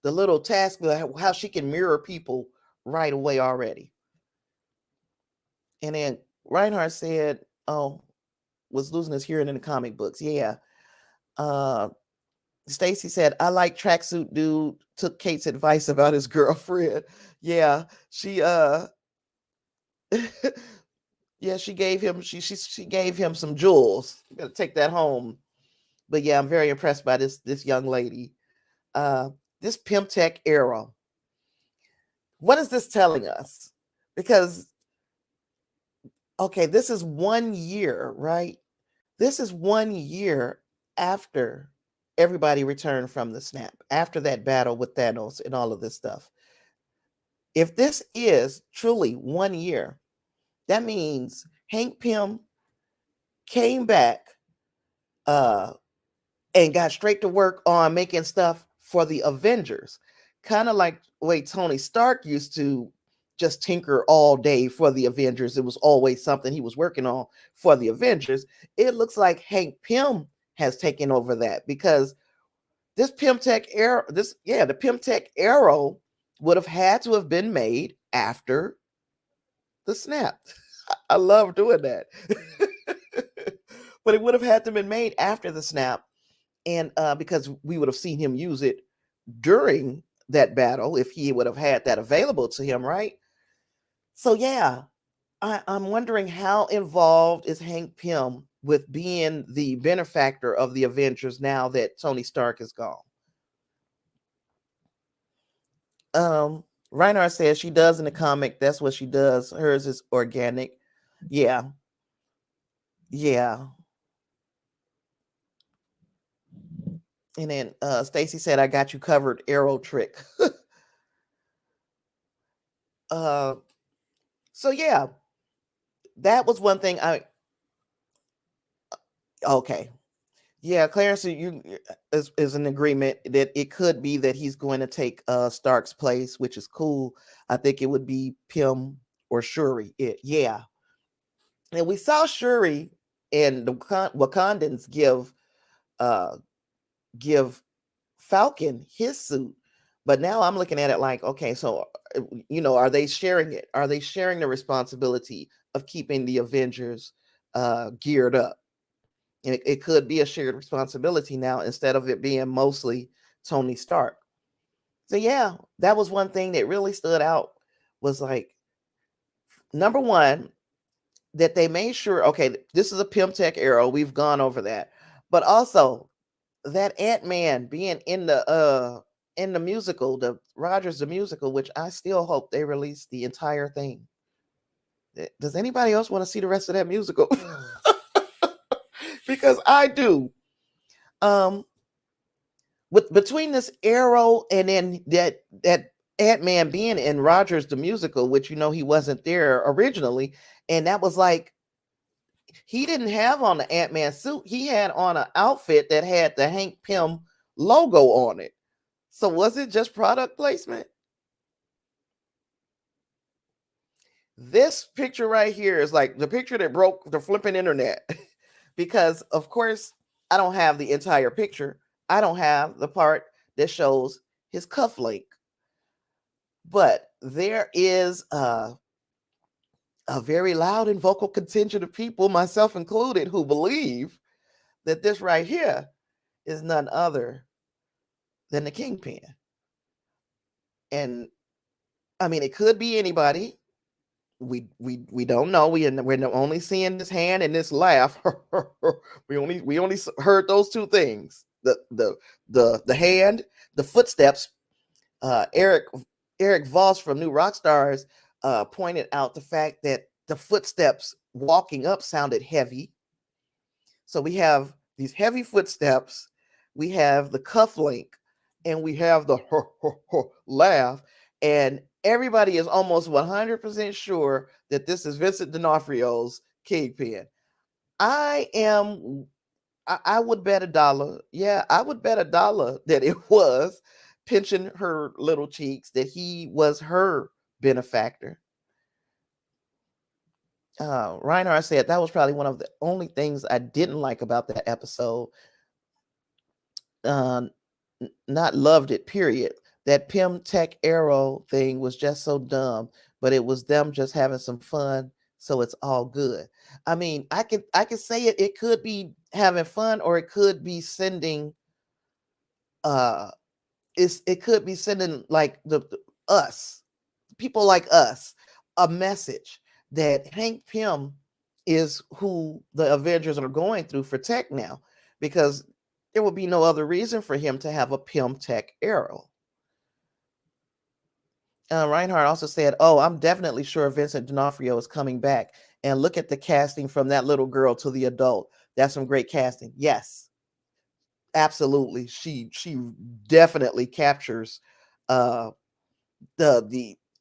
the little task, how she can mirror people right away already. And then Reinhardt said, "Oh, was losing his hearing in the comic books." Yeah. Stacy said, "I like tracksuit dude took Kate's advice about his girlfriend." Yeah, she yeah, she gave him she gave him some jewels. You gotta take that home. But yeah, I'm very impressed by this young lady. This pimp tech era. What is this telling us? Because okay, this is 1 year, right? This is 1 year after everybody returned from the snap, after that battle with Thanos and all of this stuff. If this is truly 1 year, that means Hank Pym came back and got straight to work on making stuff for the Avengers. Kind of like the way Tony Stark used to just tinker all day for the Avengers. It was always something he was working on for the Avengers. It looks like Hank Pym has taken over that because this Pym Tech arrow, the Pym Tech arrow would have had to have been made after the snap. I love doing that. But it would have had to been made after the snap. And because we would have seen him use it during that battle if he would have had that available to him, right? So yeah, I'm wondering how involved is Hank Pym with being the benefactor of the Avengers now that Tony Stark is gone. Reinhardt says she does in the comic. That's what she does. Hers is organic. Yeah. Yeah. And then Stacy said, I got you covered, arrow trick. So yeah, that was one thing okay. Yeah, Clarence, you is in agreement that it could be that he's going to take Stark's place, which is cool. I think it would be Pym or Shuri. Yeah. And we saw Shuri and the Wakandans uh give Falcon his suit. But now I'm looking at it like, okay, so are they sharing it? Are they sharing the responsibility of keeping the Avengers geared up? And it could be a shared responsibility now instead of it being mostly Tony Stark. So yeah, that was one thing that really stood out was like number one, that they made sure, okay, this is a Pym Tech arrow. We've gone over that. But also that Ant-Man being in the musical, the Rogers the musical, which I still hope they release the entire thing. Does anybody else want to see the rest of that musical? Because I do. Um, with between this arrow and then that Ant-Man being in Rogers the musical, which he wasn't there originally, and that was like he didn't have on the Ant-Man suit. He had on an outfit that had the Hank Pym logo on it. So was it just product placement? This picture right here is like the picture that broke the flipping internet. Because of course I don't have the entire picture. I don't have the part that shows his cuff link. But there is a very loud and vocal contingent of people, myself included, who believe that this right here is none other than the Kingpin. And I mean, it could be anybody. We don't know. We're only seeing this hand and this laugh. we only heard those two things. The hand, the footsteps. Eric Voss from New Rockstars pointed out the fact that the footsteps walking up sounded heavy. So we have these heavy footsteps, we have the cuff link, and we have the laugh. And everybody is almost 100% sure that this is Vincent D'Onofrio's Kingpin. I would bet $1. Yeah, I would bet $1 that it was pinching her little cheeks, that he was her benefactor. Reinhardt said that was probably one of the only things I didn't like about that episode. Not loved it, period. That Pym Tech Arrow thing was just so dumb, but it was them just having some fun, so it's all good. I mean, I could say it could be having fun, or it could be sending it could be sending like the us, people like us, a message that Hank Pym is who the Avengers are going through for Tech now, because there would be no other reason for him to have a Pym Tech Arrow. Reinhardt also said, "Oh, I'm definitely sure Vincent D'Onofrio is coming back. And look at the casting from that little girl to the adult. That's some great casting." Yes, absolutely. She definitely captures the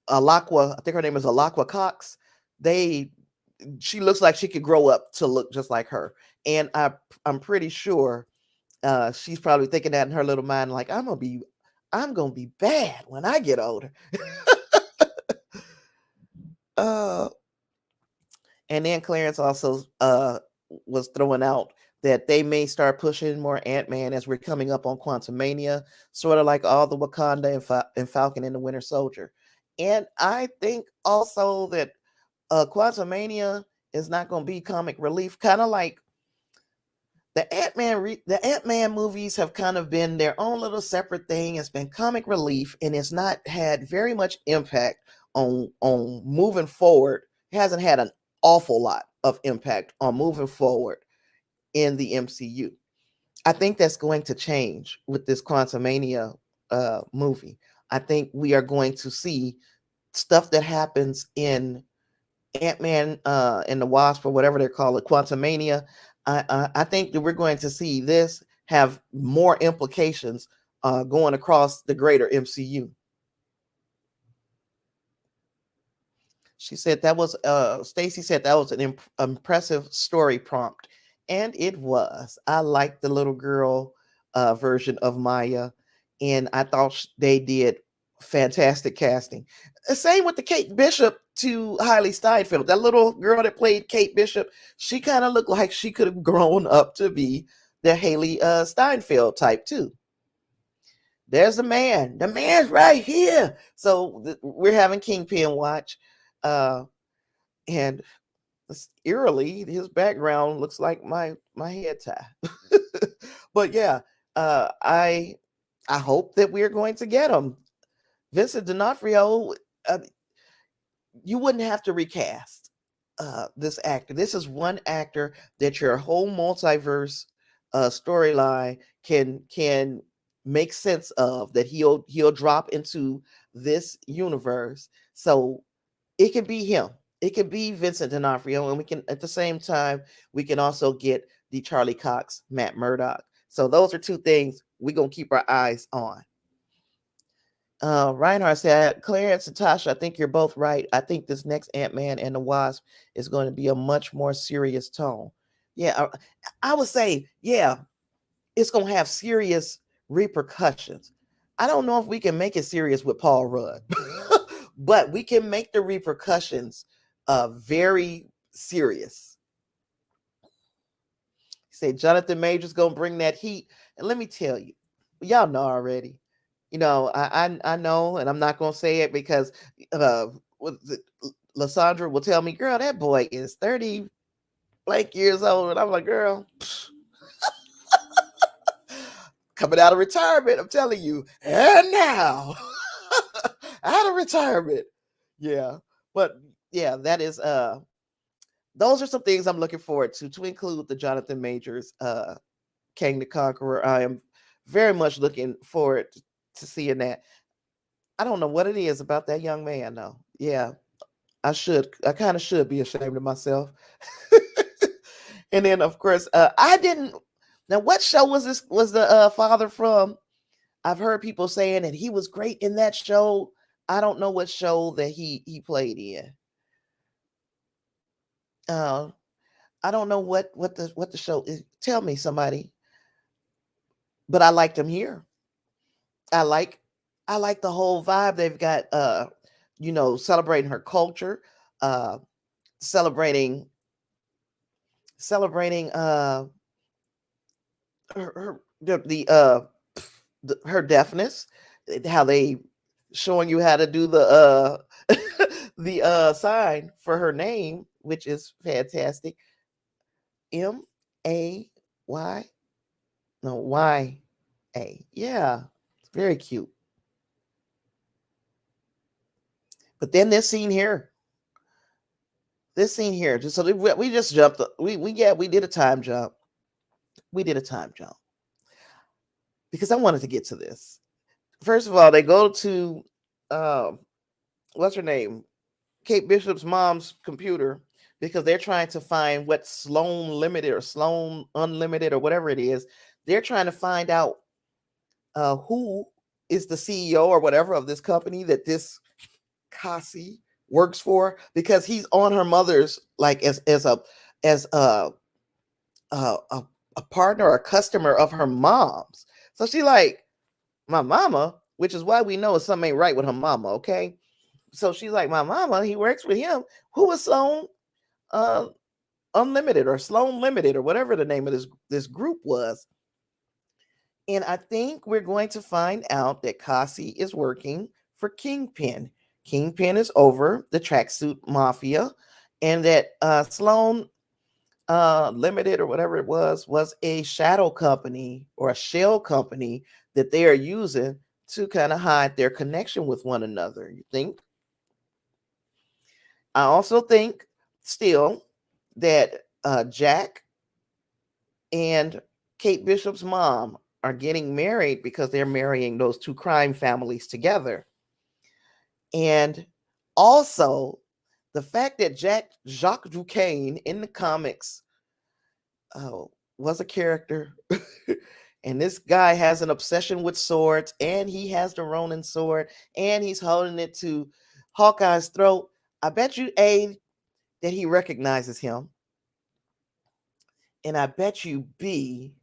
Alaqua. I think her name is Alaqua Cox. She looks like she could grow up to look just like her, and I'm pretty sure she's probably thinking that in her little mind, like, I'm gonna be bad when I get older. And then Clarence also was throwing out that they may start pushing more Ant-Man as we're coming up on Quantumania, sort of like all the Wakanda and Falcon and the Winter Soldier. And I think also that Quantumania is not going to be comic relief, kind of like the Ant-Man movies have kind of been their own little separate thing. It's been comic relief, and it's not had very much impact on moving forward. It hasn't had an awful lot of impact on moving forward in the MCU. I think that's going to change with this Quantumania movie. I think we are going to see stuff that happens in Ant-Man and the Wasp, or whatever they call it, Quantumania. I think that we're going to see this have more implications going across the greater MCU. She said that was Stacy said that was an impressive story prompt, and it was. I liked the little girl version of Maya, and I thought they did fantastic casting. Same with the Kate Bishop to Hailey Steinfeld. That little girl that played Kate Bishop, she kind of looked like she could have grown up to be the Hailey Steinfeld type too. There's the man. The man's right here. So we're having Kingpin watch. And eerily, his background looks like my head tie. But yeah, I hope that we're going to get him. Vincent D'Onofrio, you wouldn't have to recast this actor. This is one actor that your whole multiverse storyline can make sense of, that he'll drop into this universe. So it can be him. It can be Vincent D'Onofrio, and we can, at the same time, we can also get the Charlie Cox, Matt Murdock. So those are two things we're gonna keep our eyes on. Reinhardt said, Clarence and Tasha, I think you're both right. I think this next Ant-Man and the Wasp is going to be a much more serious tone. Yeah, I would say, yeah, it's going to have serious repercussions. I don't know if we can make it serious with Paul Rudd, but we can make the repercussions very serious. Say Jonathan Major's going to bring that heat. And let me tell you, y'all know already. You know, I know, and I'm not going to say it because Lysandra will tell me, girl, that boy is 30 blank years old. And I'm like, girl, coming out of retirement, I'm telling you. And now, out of retirement. Yeah. But yeah, that is those are some things I'm looking forward to include the Jonathan Majors King the Conqueror. I am very much looking forward to seeing that. I don't know what it is about that young man though. Yeah, I kind of should be ashamed of myself. And then of course, I didn't. Now, what show was this? Was the father from? I've heard people saying that he was great in that show. I don't know what show that he played in. Uh, I don't know what the show is. Tell me, somebody. But I liked him here. I like I like the whole vibe they've got. Celebrating her culture, uh, celebrating celebrating her her deafness, how they showing you how to do the the sign for her name, which is fantastic. M-A-Y, no, Y-A. Yeah, it's very cute. But then this scene here, just so we just jumped. We did a time jump. We did a time jump because I wanted to get to this. First of all, they go to um, what's her name, Kate Bishop's mom's computer because they're trying to find what Sloan Limited or Sloan Unlimited or whatever it is. They're trying to find out who is the CEO or whatever of this company that this Kasi works for, because he's on her mother's, like, as a partner or a customer of her mom's. So she like, my mama, which is why we know something ain't right with her mama. Okay, so she's like, my mama, he works with him. Who is Sloan uh, Unlimited or Sloan Limited or whatever the name of this group was? And I think we're going to find out that Kasi is working for Kingpin. Kingpin is over the Tracksuit Mafia, and that Sloan Limited or whatever it was a shadow company or a shell company that they are using to kind of hide their connection with one another. You think? I also think still that Jack and Kate Bishop's mom are getting married because they're marrying those two crime families together. And also the fact that Jacques Duquesne in the comics was a character. And this guy has an obsession with swords, and he has the Ronin sword, and he's holding it to Hawkeye's throat. I bet you, A, that he recognizes him. And I bet you, B,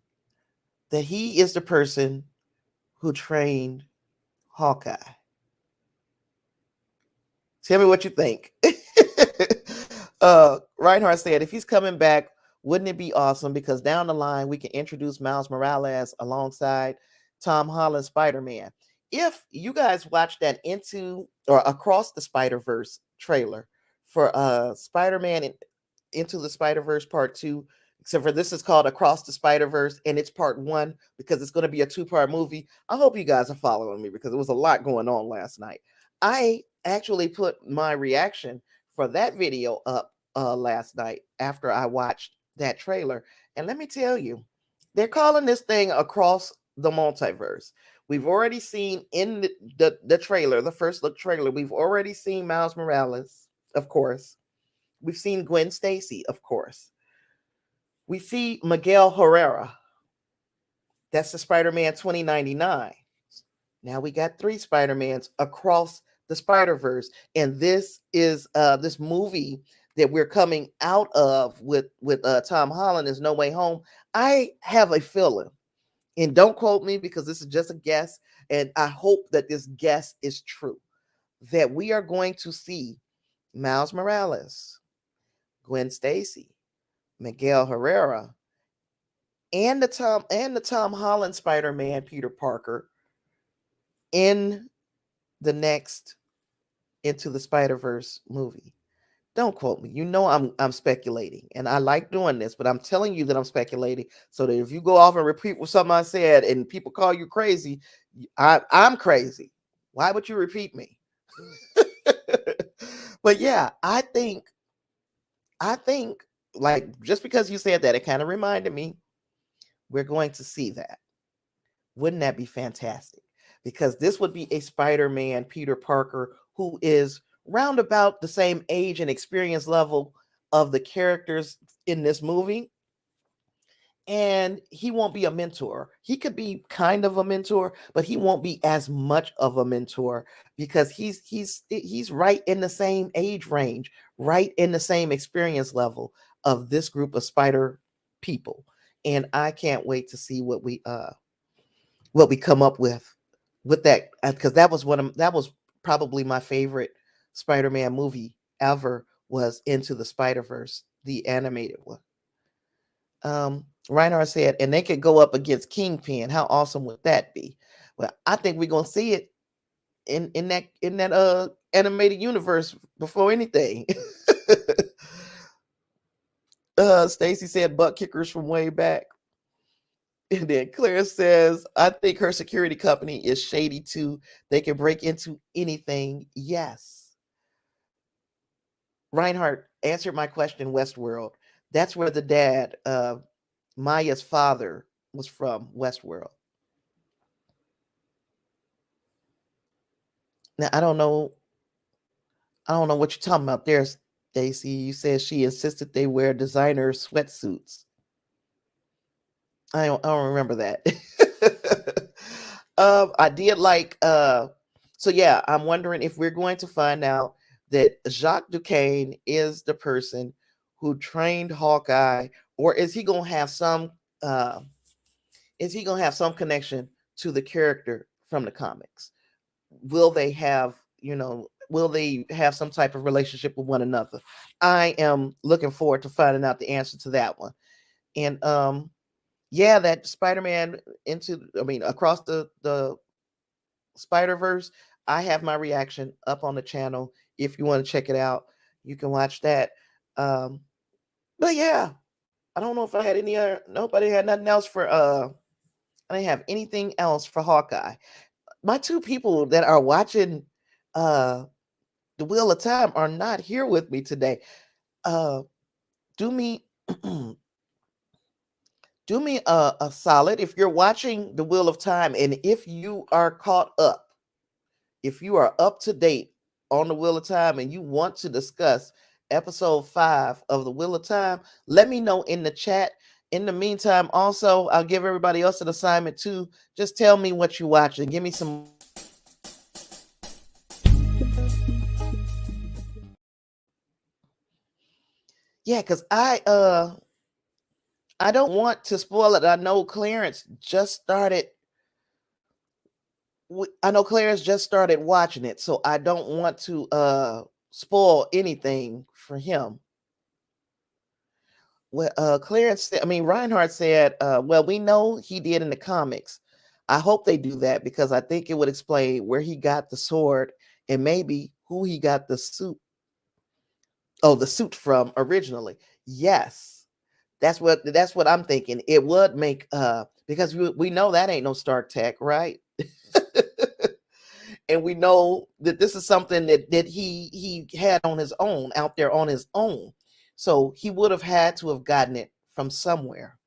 that he is the person who trained Hawkeye. Tell me what you think. Reinhardt said, if he's coming back, wouldn't it be awesome? Because down the line, we can introduce Miles Morales alongside Tom Holland Spider-Man. If you guys watch that Into or Across the Spider-Verse trailer for Spider-Man Into the Spider-Verse Part 2, except for this is called Across the Spider-Verse, and it's Part 1 because it's going to be a 2-part movie. I hope you guys are following me because there was a lot going on last night. I actually put my reaction for that video up last night after I watched that trailer. And let me tell you, they're calling this thing Across the Multiverse. We've already seen in the trailer, the first look trailer, we've already seen Miles Morales, of course. We've seen Gwen Stacy, of course. We see Miguel Herrera. That's the Spider-Man 2099. Now we got 3 Spider-Mans across the Spider-Verse. And this is this movie that we're coming out of with Tom Holland is No Way Home. I have a feeling, and don't quote me because this is just a guess, and I hope that this guess is true, that we are going to see Miles Morales, Gwen Stacy, Miguel Herrera, and the Tom Holland Spider-Man Peter Parker in the next Into the Spider-Verse movie. Don't quote me. You know I'm speculating, and I like doing this, but I'm telling you that I'm speculating so that if you go off and repeat what something I said and people call you crazy, I'm crazy. Why would you repeat me? But yeah, I think like just because you said that, it kind of reminded me we're going to see that. Wouldn't that be fantastic? Because this would be a Spider-Man Peter Parker who is round about the same age and experience level of the characters in this movie, and he won't be a mentor. He could be kind of a mentor, but he won't be as much of a mentor because he's right in the same age range, right in the same experience level of this group of spider people. And I can't wait to see what we come up with that, because that was probably my favorite Spider-Man movie ever, was Into the Spider-Verse, the animated one. Reinhardt said, and they could go up against Kingpin. How awesome would that be? Well, I think we're gonna see it in that animated universe before anything. Stacy said butt kickers from way back. And then Claire says, I think her security company is shady too. They can break into anything. Yes. Reinhardt answered my question, Westworld. That's where the dad, Maya's father, was from, Westworld. Now I don't know what you're talking about there, Stacy. You said she insisted they wear designer sweatsuits. I don't remember that. I did like so yeah, I'm wondering if we're going to find out that Jacques Duquesne is the person who trained Hawkeye, or uh is he gonna have some connection to the character from the comics? Will they have some type of relationship with one another? I am looking forward to finding out the answer to that one. And yeah, that Spider-Man across the Spider-Verse, I have my reaction up on the channel. If you want to check it out, you can watch that. Um, but yeah, I don't know if I had any other. Nobody had nothing else for. I didn't have anything else for Hawkeye. My two people that are watching uh the Wheel of Time are not here with me today. Uh, do me do me a solid if you're watching the Wheel of Time, and if you are caught up, if you are up to date on the Wheel of Time and you want to discuss episode 5 of the Wheel of Time, let me know in the chat. In the meantime, also, I'll give everybody else an assignment too. Just tell me what you're watching. Give me some. Yeah, because I don't want to spoil it. I know Clarence just started watching it, so I don't want to spoil anything for him. Well, Reinhardt said, well, we know he did in the comics. I hope they do that because I think it would explain where he got the sword and maybe who he got the suit from originally. Yes. That's what I'm thinking. It would make because we know that ain't no Stark Tech, right? And we know that this is something that he had on his own, out there on his own. So he would have had to have gotten it from somewhere.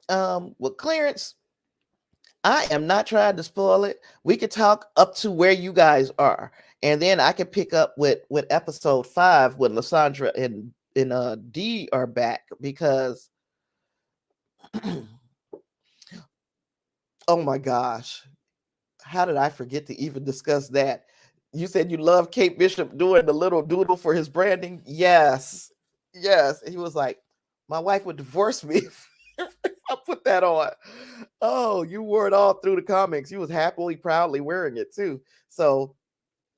Well, Clarence, I am not trying to spoil it. We could talk up to where you guys are, and then I can pick up with episode 5 when Lysandra and D are back, because oh my gosh, how did I forget to even discuss that? You said you love Kate Bishop doing the little doodle for his branding. Yes. Yes. And he was like, my wife would divorce me if I put that on. Oh, you wore it all through the comics. You was happily, proudly wearing it too. So,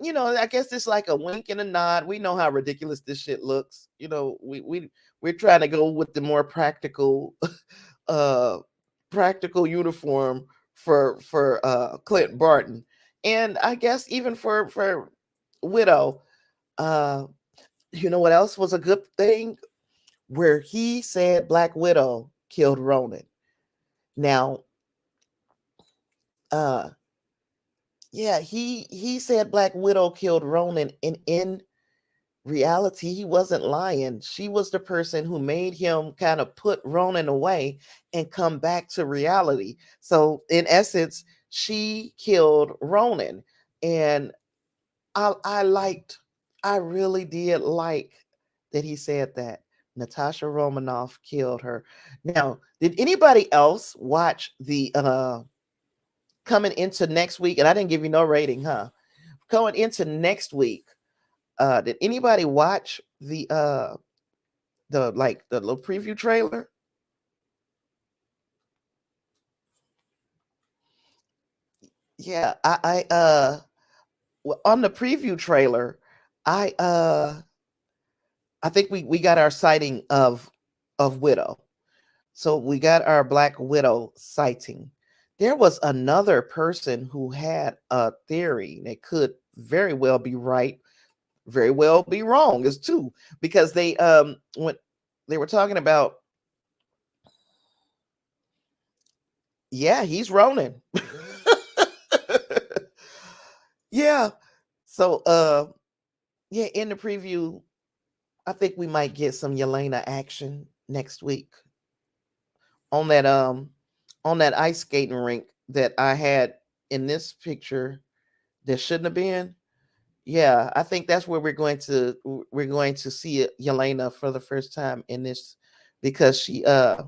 I guess it's like a wink and a nod. We know how ridiculous this shit looks. We're trying to go with the more uh practical uniform for Clint Barton. And I guess even for Widow, uh you know what else was a good thing? Where he said Black Widow killed Ronin. Now, Uh yeah, he said Black Widow killed Ronin, and in reality he wasn't lying. She was the person who made him kind of put Ronin away and come back to reality. So in essence, she killed Ronin. And I liked, I really did like that he said that Natasha Romanoff killed her. Now, did anybody else watch the coming into next week? And I didn't give you no rating, huh? Going into next week, did anybody watch the like the little preview trailer? Yeah, on the preview trailer, I I think we got our sighting of Widow. So we got our Black Widow sighting. There was another person who had a theory that could very well be right, very well be wrong as too, because they when they were talking about, yeah, he's Ronin. Yeah. So yeah, in the preview, I think we might get some Yelena action next week on that ice skating rink that I had in this picture that shouldn't have been. Yeah, I think that's where we're going to see Yelena for the first time in this, because she I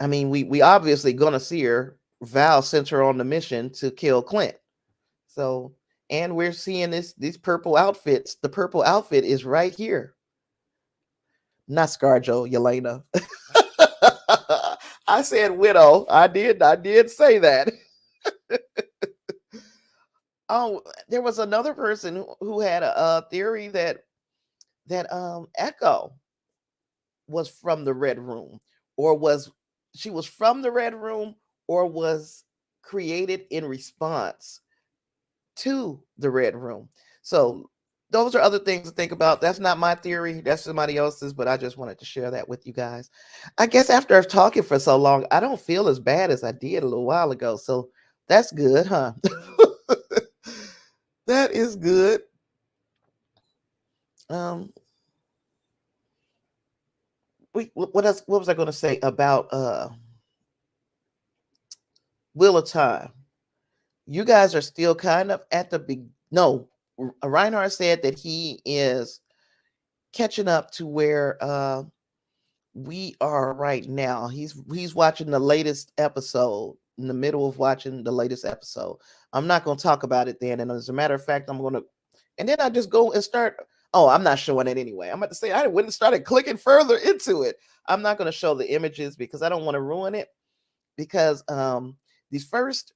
mean, we obviously gonna see her. Val sent her on the mission to kill Clint. So, and we're seeing these purple outfits. The purple outfit is right here. Not Scarjo, Yelena. I said widow. I did say that. Oh, there was another person who had a theory that Echo was from the Red Room, or was she was from the Red Room, or was created in response to the Red Room. So those are other things to think about. That's not my theory. That's somebody else's, but I just wanted to share that with you guys. I guess after I've talking for so long, I don't feel as bad as I did a little while ago. So that's good, huh? That is good. Um, what else? What was I going to say about Wheel of Time? You guys are still kind of at the big. No, Reinhardt said that he is catching up to where we are right now. He's watching the latest episode, in the middle of watching the latest episode. I'm not going to talk about it then. And as a matter of fact, I'm going to, and then I just go and start. Oh, I'm not showing it anyway. I'm about to say I wouldn't started clicking further into it. I'm not going to show the images because I don't want to ruin it. Because these first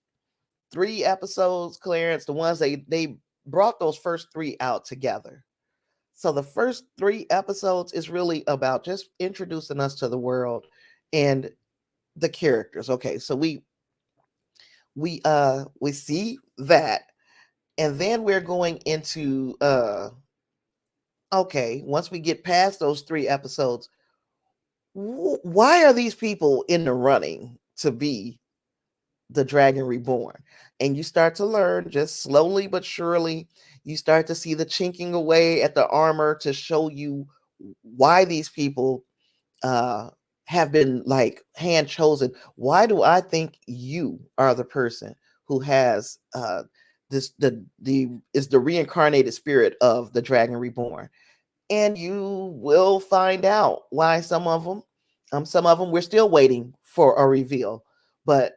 3 episodes, Clarence, the ones they brought those first 3 out together. So the first 3 episodes is really about just introducing us to the world and the characters. Okay, so we see that, and then we're going into okay, once we get past those 3 episodes, why are these people in the running to be the Dragon Reborn? And you start to learn, just slowly but surely, you start to see the chinking away at the armor to show you why these people have been like hand chosen. Why do I think you are the person who has this the is the reincarnated spirit of the Dragon Reborn? And you will find out why some of them we're still waiting for a reveal. But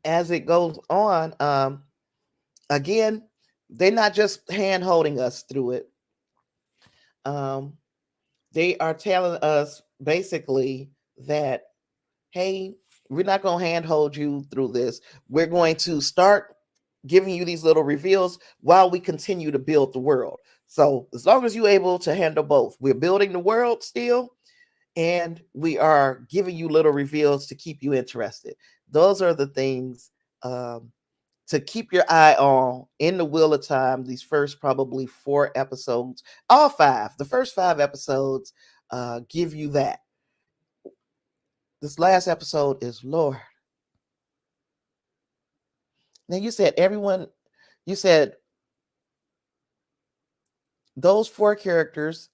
as it goes on, again, they're not just hand holding us through it. Um, they are telling us basically that, hey, we're not going to handhold you through this. We're going to start giving you these little reveals while we continue to build the world. So as long as you're able to handle both, we're building the world still, and we are giving you little reveals to keep you interested. Those are the things to keep your eye on in the Wheel of Time. These first probably 4 episodes, all 5, the first 5 episodes give you that. This last episode is Lord. Now you said those four characters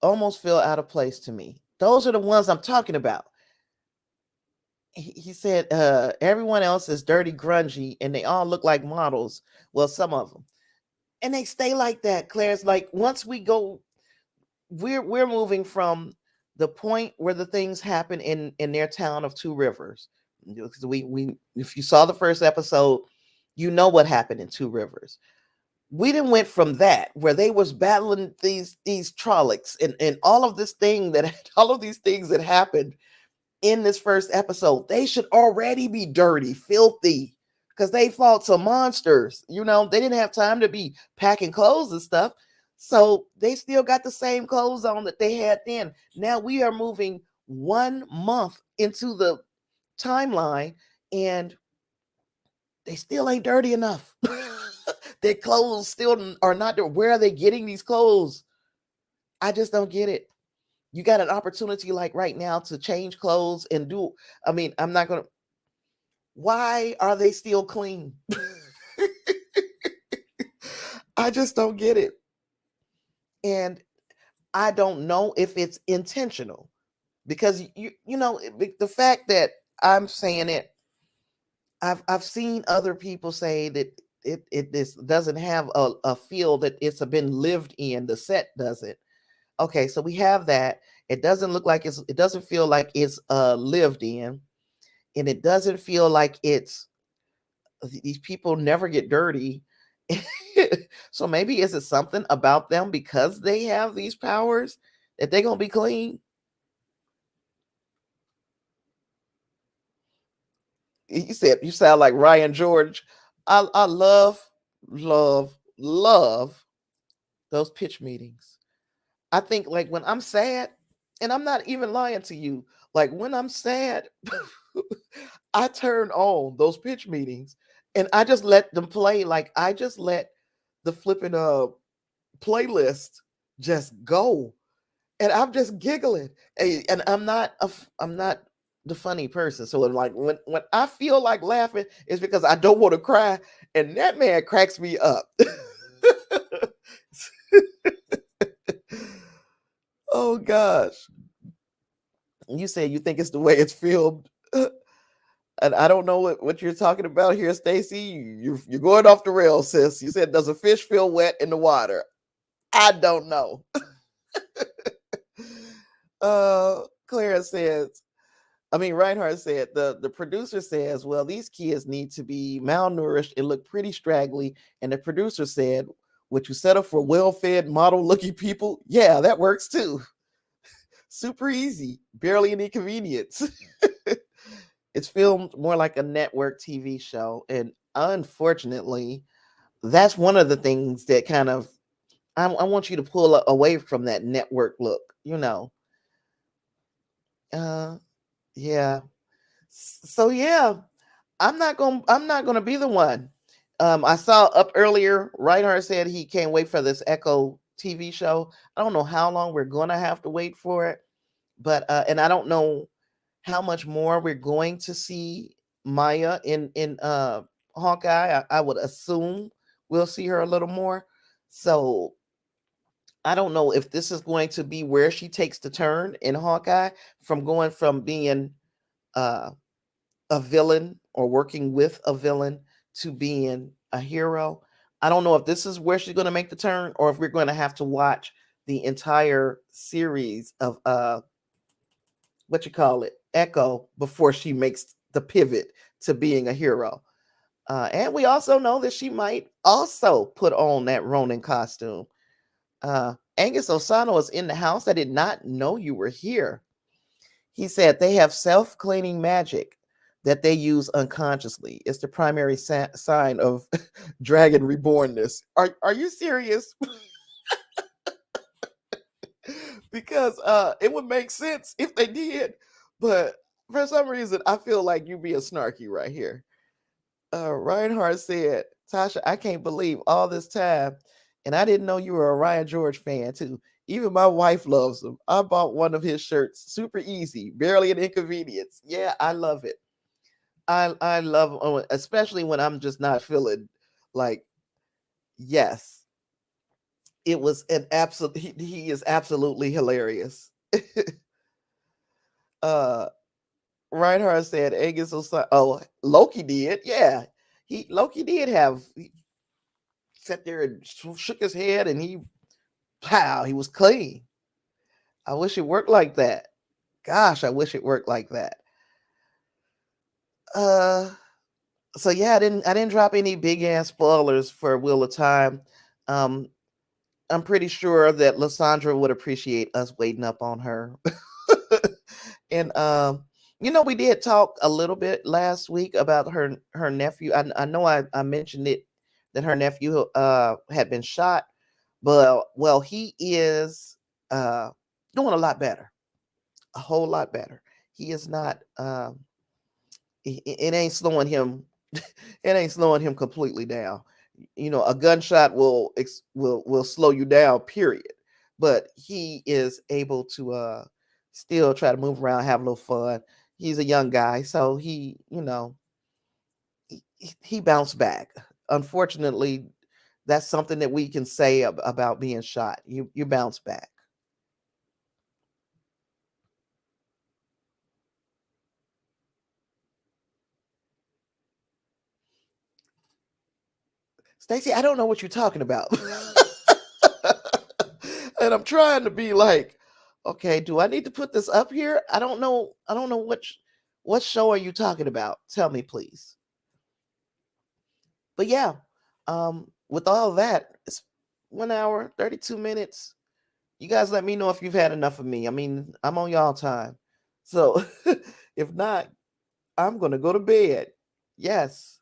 almost feel out of place to me. Those are the ones I'm talking about. He said everyone else is dirty, grungy, and they all look like models. Well, some of them, and they stay like that. Claire's like, once we go, we're moving from the point where the things happen in their town of Two Rivers. We if you saw the first episode, you know what happened in Two Rivers. We then went from that where they was battling these Trollocs and all of this thing that all of these things that happened in this first episode. They should already be dirty, filthy, because they fought some monsters. You know, they didn't have time to be packing clothes and stuff. So they still got the same clothes on that they had then. Now we are moving 1 month into the timeline and they still ain't dirty enough. Their clothes still are not there. Where are they getting these clothes? I just don't get it. You got an opportunity like right now to change clothes and do. I mean, I'm not gonna. Why are they still clean? I just don't get it, and I don't know if it's intentional because the fact that I'm saying it, I've seen other people say that it this doesn't have a feel that it's been lived in. The set doesn't. Okay, so we have that. It doesn't look like it doesn't feel like it's lived in, and it doesn't feel like it's these people never get dirty. So maybe is it something about them because they have these powers that they're gonna be clean? You said you sound like Ryan George. I love those pitch meetings. I think like when I'm sad, and I'm not even lying to you, like when I'm sad, I turn on those pitch meetings and I just let them play. Like I just let the flipping playlist just go. And I'm just giggling. And I'm not the funny person. So like when I feel like laughing, it's because I don't want to cry. And that man cracks me up. Oh gosh. You said you think it's the way it's filmed. And I don't know what you're talking about here, Stacy. You're going off the rails, sis. You said, does a fish feel wet in the water? I don't know. Clara says, Reinhardt said, the producer says, well, these kids need to be malnourished and look pretty straggly. And the producer said, would you settle for well-fed, model-looking people? Yeah, that works too. Super easy, barely an inconvenience. It's filmed more like a network TV show. And unfortunately, that's one of the things that kind of, I want you to pull away from that network look, Uh, yeah. So yeah, I'm not gonna be the one. I saw up earlier, Reinhardt said he can't wait for this Echo TV show. I don't know how long we're gonna have to wait for it, but and I don't know how much more we're going to see Maya in Hawkeye. I would assume we'll see her a little more. So I don't know if this is going to be where she takes the turn in Hawkeye from going from being uh, a villain or working with a villain to being a hero. I don't know if this is where she's going to make the turn or if we're going to have to watch the entire series of what you call it, Echo, before she makes the pivot to being a hero. And we also know that she might also put on that Ronin costume. Angus Osano is in the house. I did not know you were here. He said they have self-cleaning magic that they use unconsciously. It's the primary sign of dragon rebornness. Are you serious? Because it would make sense if they did, but for some reason I feel like you being snarky right here. Reinhardt said, Tasha, I can't believe all this time, and I didn't know you were a Ryan George fan too. Even my wife loves him. I bought one of his shirts. Super easy, barely an inconvenience. Yeah, I love it. I love especially when I'm just not feeling like yes, it was an absolute he is absolutely hilarious. uh Reinhardt said Angus was oh Loki did, yeah. Loki did have he sat there and shook his head and he pow, he was clean. I wish it worked like that. Gosh, I wish it worked like that. Uh so yeah, I didn't drop any big ass spoilers for Wheel of Time. Um I'm pretty sure that Lysandra would appreciate us waiting up on her. And we did talk a little bit last week about her nephew. I know I mentioned it that her nephew had been shot, but well he is doing a lot better, a whole lot better. He is not it ain't slowing him it ain't slowing him completely down. A gunshot will slow you down, period. But he is able to still try to move around, have a little fun. He's a young guy, so he bounced back. Unfortunately, that's something that we can say about being shot. You bounce back. Stacy, I don't know what you're talking about. And I'm trying to be like, okay, do I need to put this up here? I don't know. I don't know what show are you talking about? Tell me, please. But yeah, with all that, it's 1 hour, 32 minutes. You guys let me know if you've had enough of me. I mean, I'm on y'all time. So if not, I'm gonna go to bed. Yes.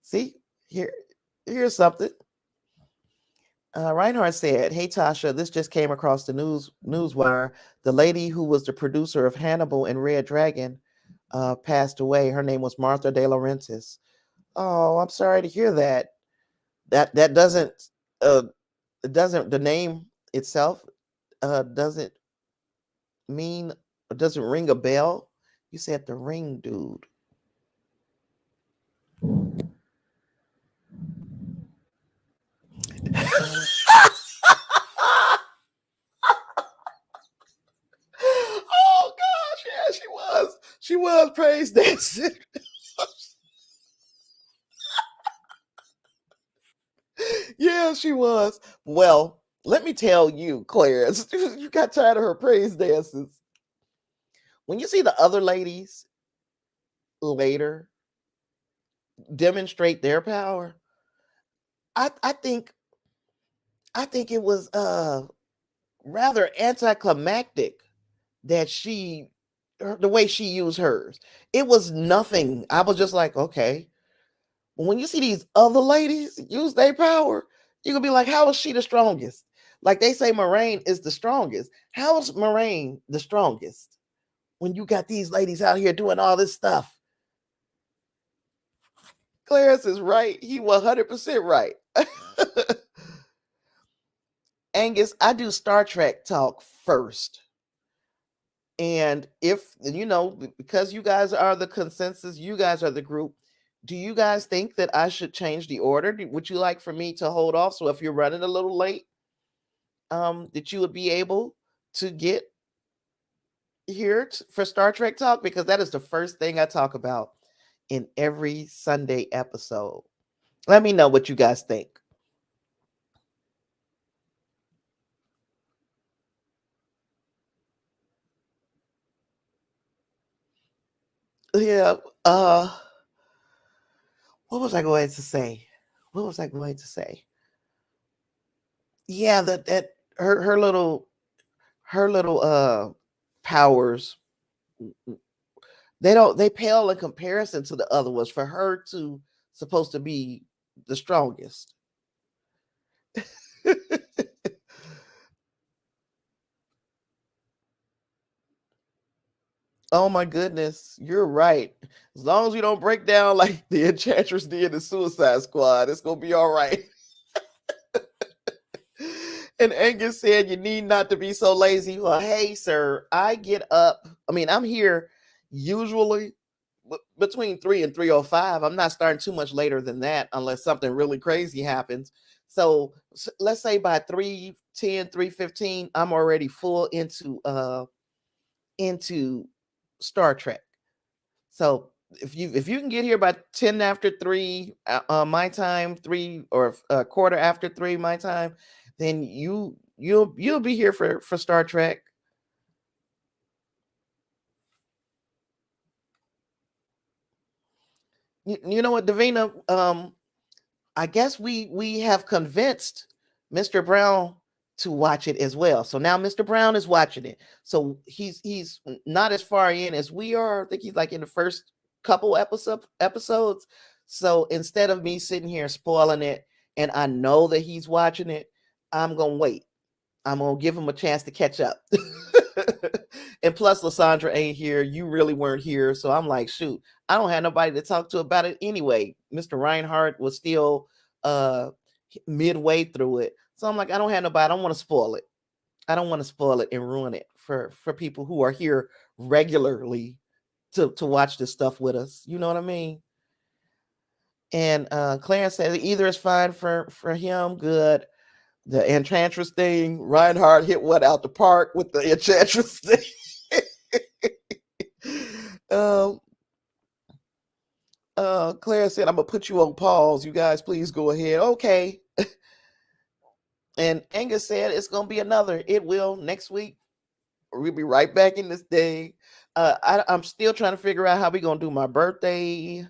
See, here, here's something. Reinhardt said, "Hey Tasha, this just came across the newswire. The lady who was the producer of Hannibal and Red Dragon passed away. Her name was Martha De Laurentiis. Oh, I'm sorry to hear that. That uh, doesn't the name itself doesn't mean doesn't ring a bell. You said the ring, dude." Oh gosh, yeah, she was. She was praise dancing. Yeah, she was. Well, let me tell you, Clarence, you got tired of her praise dances. When you see the other ladies later demonstrate their power, I think it was rather anticlimactic that the way she used hers. It was nothing. I was just like, okay. When you see these other ladies use their power, you can be like, how is she the strongest? Like they say Moraine is the strongest. How is Moraine the strongest when you got these ladies out here doing all this stuff? Clarence is right. He 100% right. Angus, I do Star Trek talk first. And if, because you guys are the consensus, you guys are the group, do you guys think that I should change the order? Would you like for me to hold off? So if you're running a little late, that you would be able to get here for Star Trek talk? Because that is the first thing I talk about in every Sunday episode. Let me know what you guys think. Yeah. What was I going to say? What was I going to say? Yeah, that her little powers, they pale in comparison to the other ones for her to supposed to be the strongest. Oh my goodness, you're right. As long as you don't break down like the Enchantress did in Suicide Squad, it's gonna be all right. And Angus said, "You need not to be so lazy." Well, hey, sir, I get up. I mean, I'm here usually between 3 and 3:05. I'm not starting too much later than that unless something really crazy happens. So let's say by 3:10, 3:15, I'm already full into Star Trek. So if you can get here by 10 after 3 my time, 3 or a quarter after 3 my time, then you'll be here for Star Trek. You know what, Davina? I guess we have convinced Mr. Brown to watch it as well. So now Mr. Brown is watching it. So he's not as far in as we are. I think he's like in the first couple episodes. So instead of me sitting here spoiling it, and I know that he's watching it, I'm gonna wait. I'm gonna give him a chance to catch up. And plus, Lysandra ain't here. You really weren't here, so I'm like, shoot, I don't have nobody to talk to about it anyway. Mr. Reinhardt was still uh midway through it, so I'm like, I don't have nobody. I don't want to spoil it. I don't want to spoil it and ruin it for people who are here regularly to watch this stuff with us. You know what I mean? And Clarence said either is fine for him. Good. The Enchantress thing, Reinhardt hit what out the park with the Enchantress thing. um, Claire said, I'm gonna put you on pause. You guys, please go ahead. Okay. And Angus said it's gonna be another. It will next week. We'll be right back in this day. I'm still trying to figure out how we gonna do my birthday.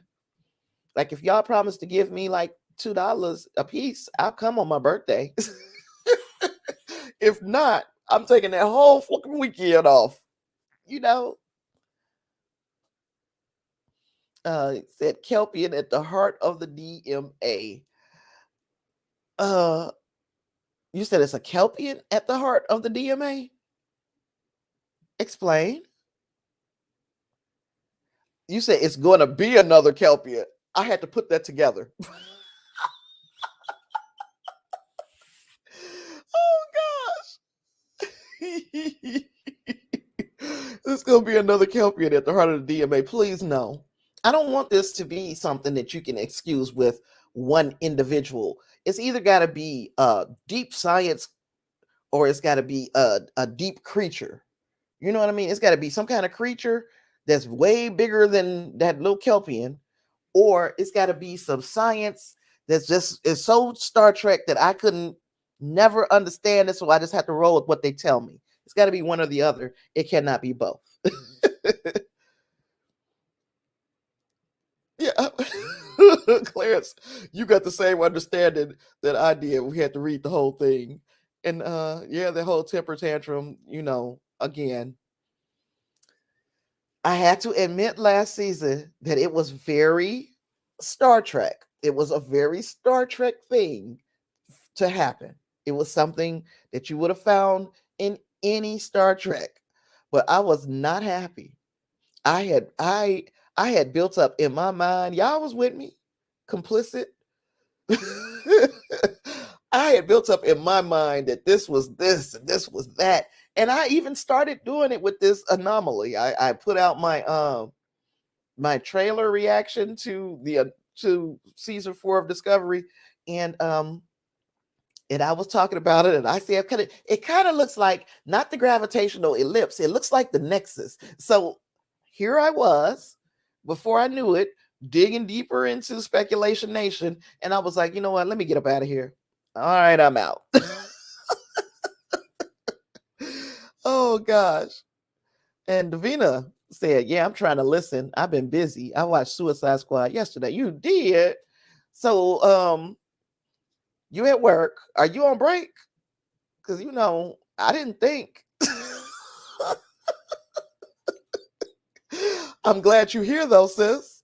Like, if y'all promise to give me like $2 a piece, I'll come on my birthday. If not, I'm taking that whole fucking weekend off. You know? It said Kelpian at the heart of the DMA. Uh, you said it's a Kelpian at the heart of the DMA? Explain. You said it's going to be another Kelpian. I had to put that together. Oh gosh. There's going to be another Kelpian at the heart of the DMA. Please no. I don't want this to be something that you can excuse with one individual. It's either got to be deep science or it's got to be a deep creature. You know what I mean? It's got to be some kind of creature that's way bigger than that little Kelpian, or it's got to be some science that's just is so Star Trek that I couldn't never understand it, so I just have to roll with what they tell me. It's got to be one or the other. It cannot be both. Yeah. Clarence, you got the same understanding that I did. We had to read the whole thing. And yeah, the whole temper tantrum, again. I had to admit last season that it was very Star Trek. It was a very Star Trek thing to happen. It was something that you would have found in any Star Trek. But I was not happy. I had built up in my mind, y'all was with me, complicit. I had built up in my mind that this was this and this was that. And I even started doing it with this anomaly. I put out my trailer reaction to the to season 4 of Discovery, and I was talking about it, and I said it kind of looks like not the gravitational ellipse, it looks like the nexus. So here I was, before I knew it, digging deeper into Speculation Nation, and I was like, you know what? Let me get up out of here. All right, I'm out. Oh gosh. And Davina said, yeah, I'm trying to listen. I've been busy. I watched Suicide Squad yesterday. You did? So you at work? Are you on break? Because I didn't think. I'm glad you're here though, sis.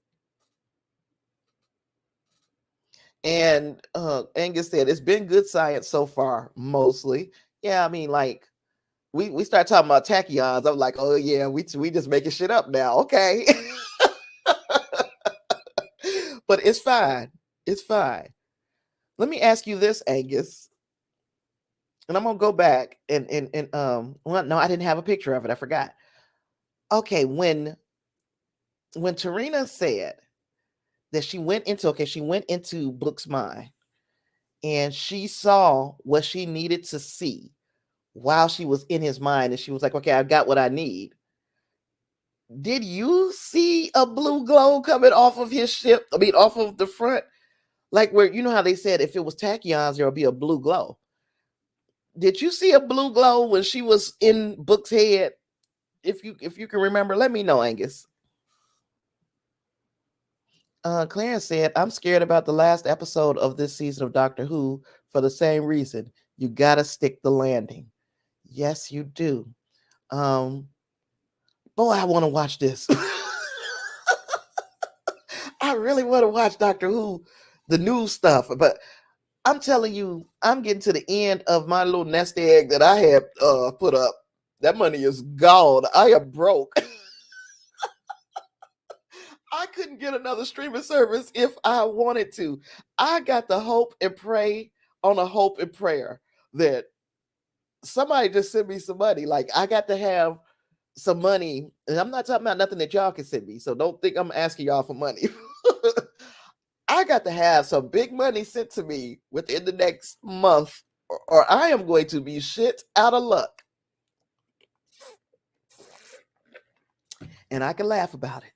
And Angus said it's been good science so far, mostly. Yeah, I mean, like we start talking about tachyons. I'm like, oh yeah, we just making shit up now. Okay. But it's fine. It's fine. Let me ask you this, Angus. And I'm gonna go back and well, no, I didn't have a picture of it. I forgot. Okay, when when Tarina said that she went into Book's mind and she saw what she needed to see while she was in his mind, and she was like, okay, I've got what I need. Did you see a blue glow coming off of his ship? I mean, off of the front? Like, where, you know how they said if it was tachyons, there would be a blue glow. Did you see a blue glow when she was in Book's head? If you can remember, let me know, Angus. Clarence said, I'm scared about the last episode of this season of Doctor Who for the same reason. You gotta stick the landing. Yes, you do. Um, boy, I want to watch this. I really want to watch Doctor Who, the new stuff, but I'm telling you, I'm getting to the end of my little nest egg that I had put up. That money is gone. I am broke. I couldn't get another streaming service if I wanted to. I got to hope and pray on a hope and prayer that somebody just send me some money. Like, I got to have some money, and I'm not talking about nothing that y'all can send me, so don't think I'm asking y'all for money. I got to have some big money sent to me within the next month, or I am going to be shit out of luck. And I can laugh about it.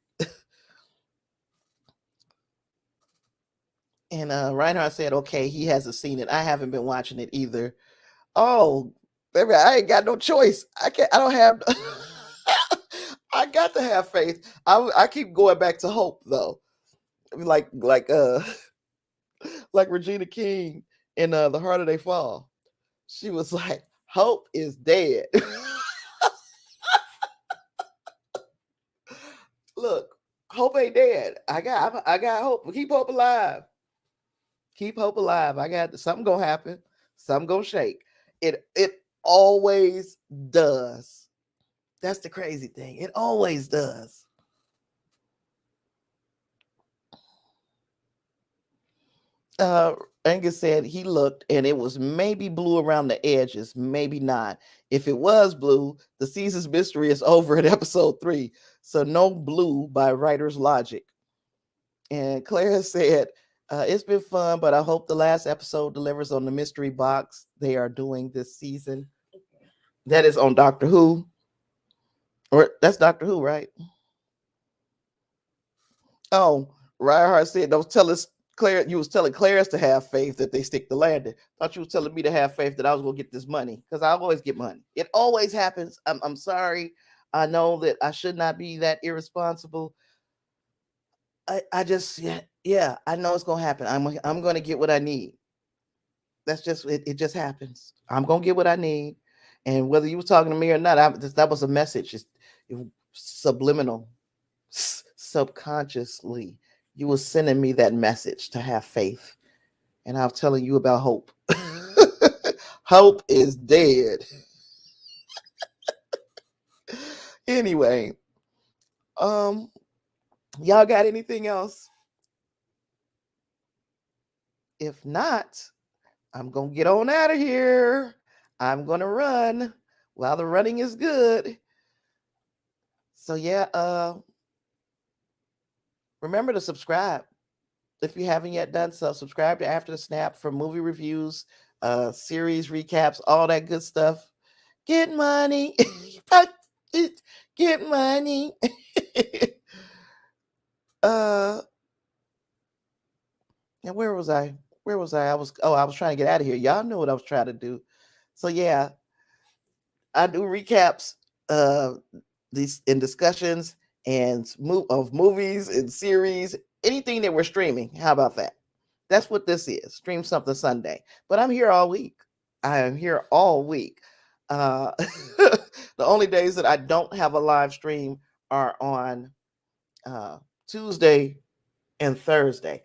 And Reinhardt said, okay, he hasn't seen it. I haven't been watching it either. Oh, baby, I ain't got no choice. I don't have I got to have faith. I keep going back to hope though. Like like Regina King in The Harder They Fall. She was like, hope is dead. Look, hope ain't dead. I got hope. Keep hope alive. Keep hope alive. I got something gonna happen. Something gonna shake. It always does. That's the crazy thing. It always does. Uh, Angus said he looked and it was maybe blue around the edges, maybe not. If it was blue, the season's mystery is over at episode 3. So no blue by writer's logic. And Clara said, it's been fun, but I hope the last episode delivers on the mystery box they are doing this season. That is on Doctor Who. Or that's Doctor Who, right? Oh, Reinhardt said, don't tell us, Claire, you was telling Clarence to have faith that they stick the landing. Thought you was telling me to have faith that I was going to get this money, because I always get money. It always happens. I'm sorry. I know that I should not be that irresponsible. I just, yeah, I know it's going to happen. I'm going to get what I need. That's just, it just happens. I'm going to get what I need. And whether you were talking to me or not, that was a message. It's subliminal, subconsciously. You were sending me that message to have faith. And I was telling you about hope. Hope is dead. Anyway, y'all got anything else? If not, I'm gonna get on out of here. I'm gonna run while the running is good. So yeah, remember to subscribe if you haven't yet done so. Subscribe to After the Snap for movie reviews, series recaps, all that good stuff. Get money. Get money. And where was I? Where was I? I was trying to get out of here. Y'all know what I was trying to do. So yeah, I do recaps these in discussions and of movies and series, anything that we're streaming. How about that? That's what this is. Stream something Sunday. But I'm here all week. I am here all week. The only days that I don't have a live stream are on Tuesday and Thursday.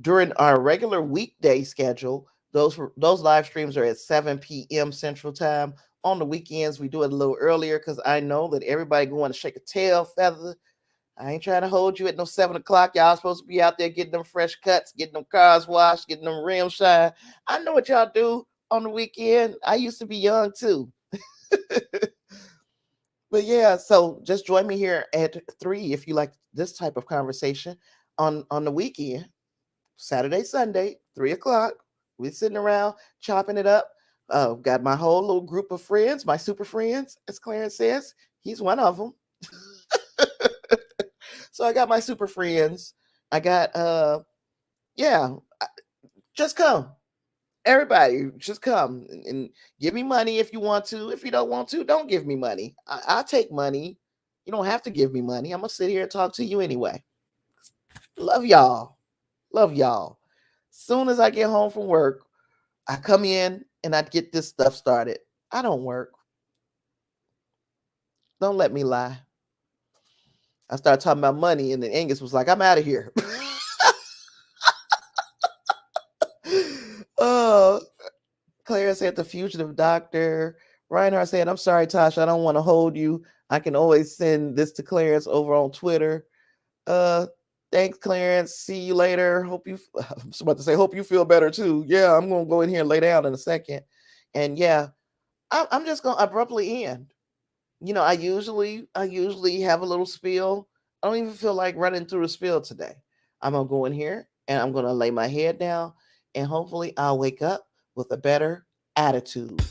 During our regular weekday schedule, those live streams are at 7 p.m. Central Time. On the weekends, we do it a little earlier because I know that everybody going to shake a tail feather. I ain't trying to hold you at no 7 o'clock. Y'all supposed to be out there getting them fresh cuts, getting them cars washed, getting them rims shine. I know what y'all do on the weekend. I used to be young too. But yeah, so just join me here at 3 if you like this type of conversation on the weekend, Saturday, Sunday, 3 o'clock. We're sitting around chopping it up. Got my whole little group of friends, my super friends, as Clarence says. He's one of them. So I got my super friends. I got yeah, just come. Everybody, just come and give me money if you want to. If you don't want to, don't give me money. I'll take money. You don't have to give me money. I'm gonna sit here and talk to you anyway. Love y'all. Love y'all. Soon as I get home from work, I come in and I get this stuff started. I don't work. Don't let me lie. I started talking about money, and then Angus was like, I'm out of here. Oh, Claire said the fugitive doctor. Reinhardt said, I'm sorry, Tasha. I don't want to hold you. I can always send this to Clarence over on Twitter. Uh, thanks, Clarence. See you later. Hope you I was about to say, hope you feel better too. Yeah, I'm gonna go in here and lay down in a second. And yeah, I'm just gonna abruptly end. I usually have a little spill. I don't even feel like running through a spill today. I'm gonna go in here and I'm gonna lay my head down and hopefully I'll wake up with a better attitude.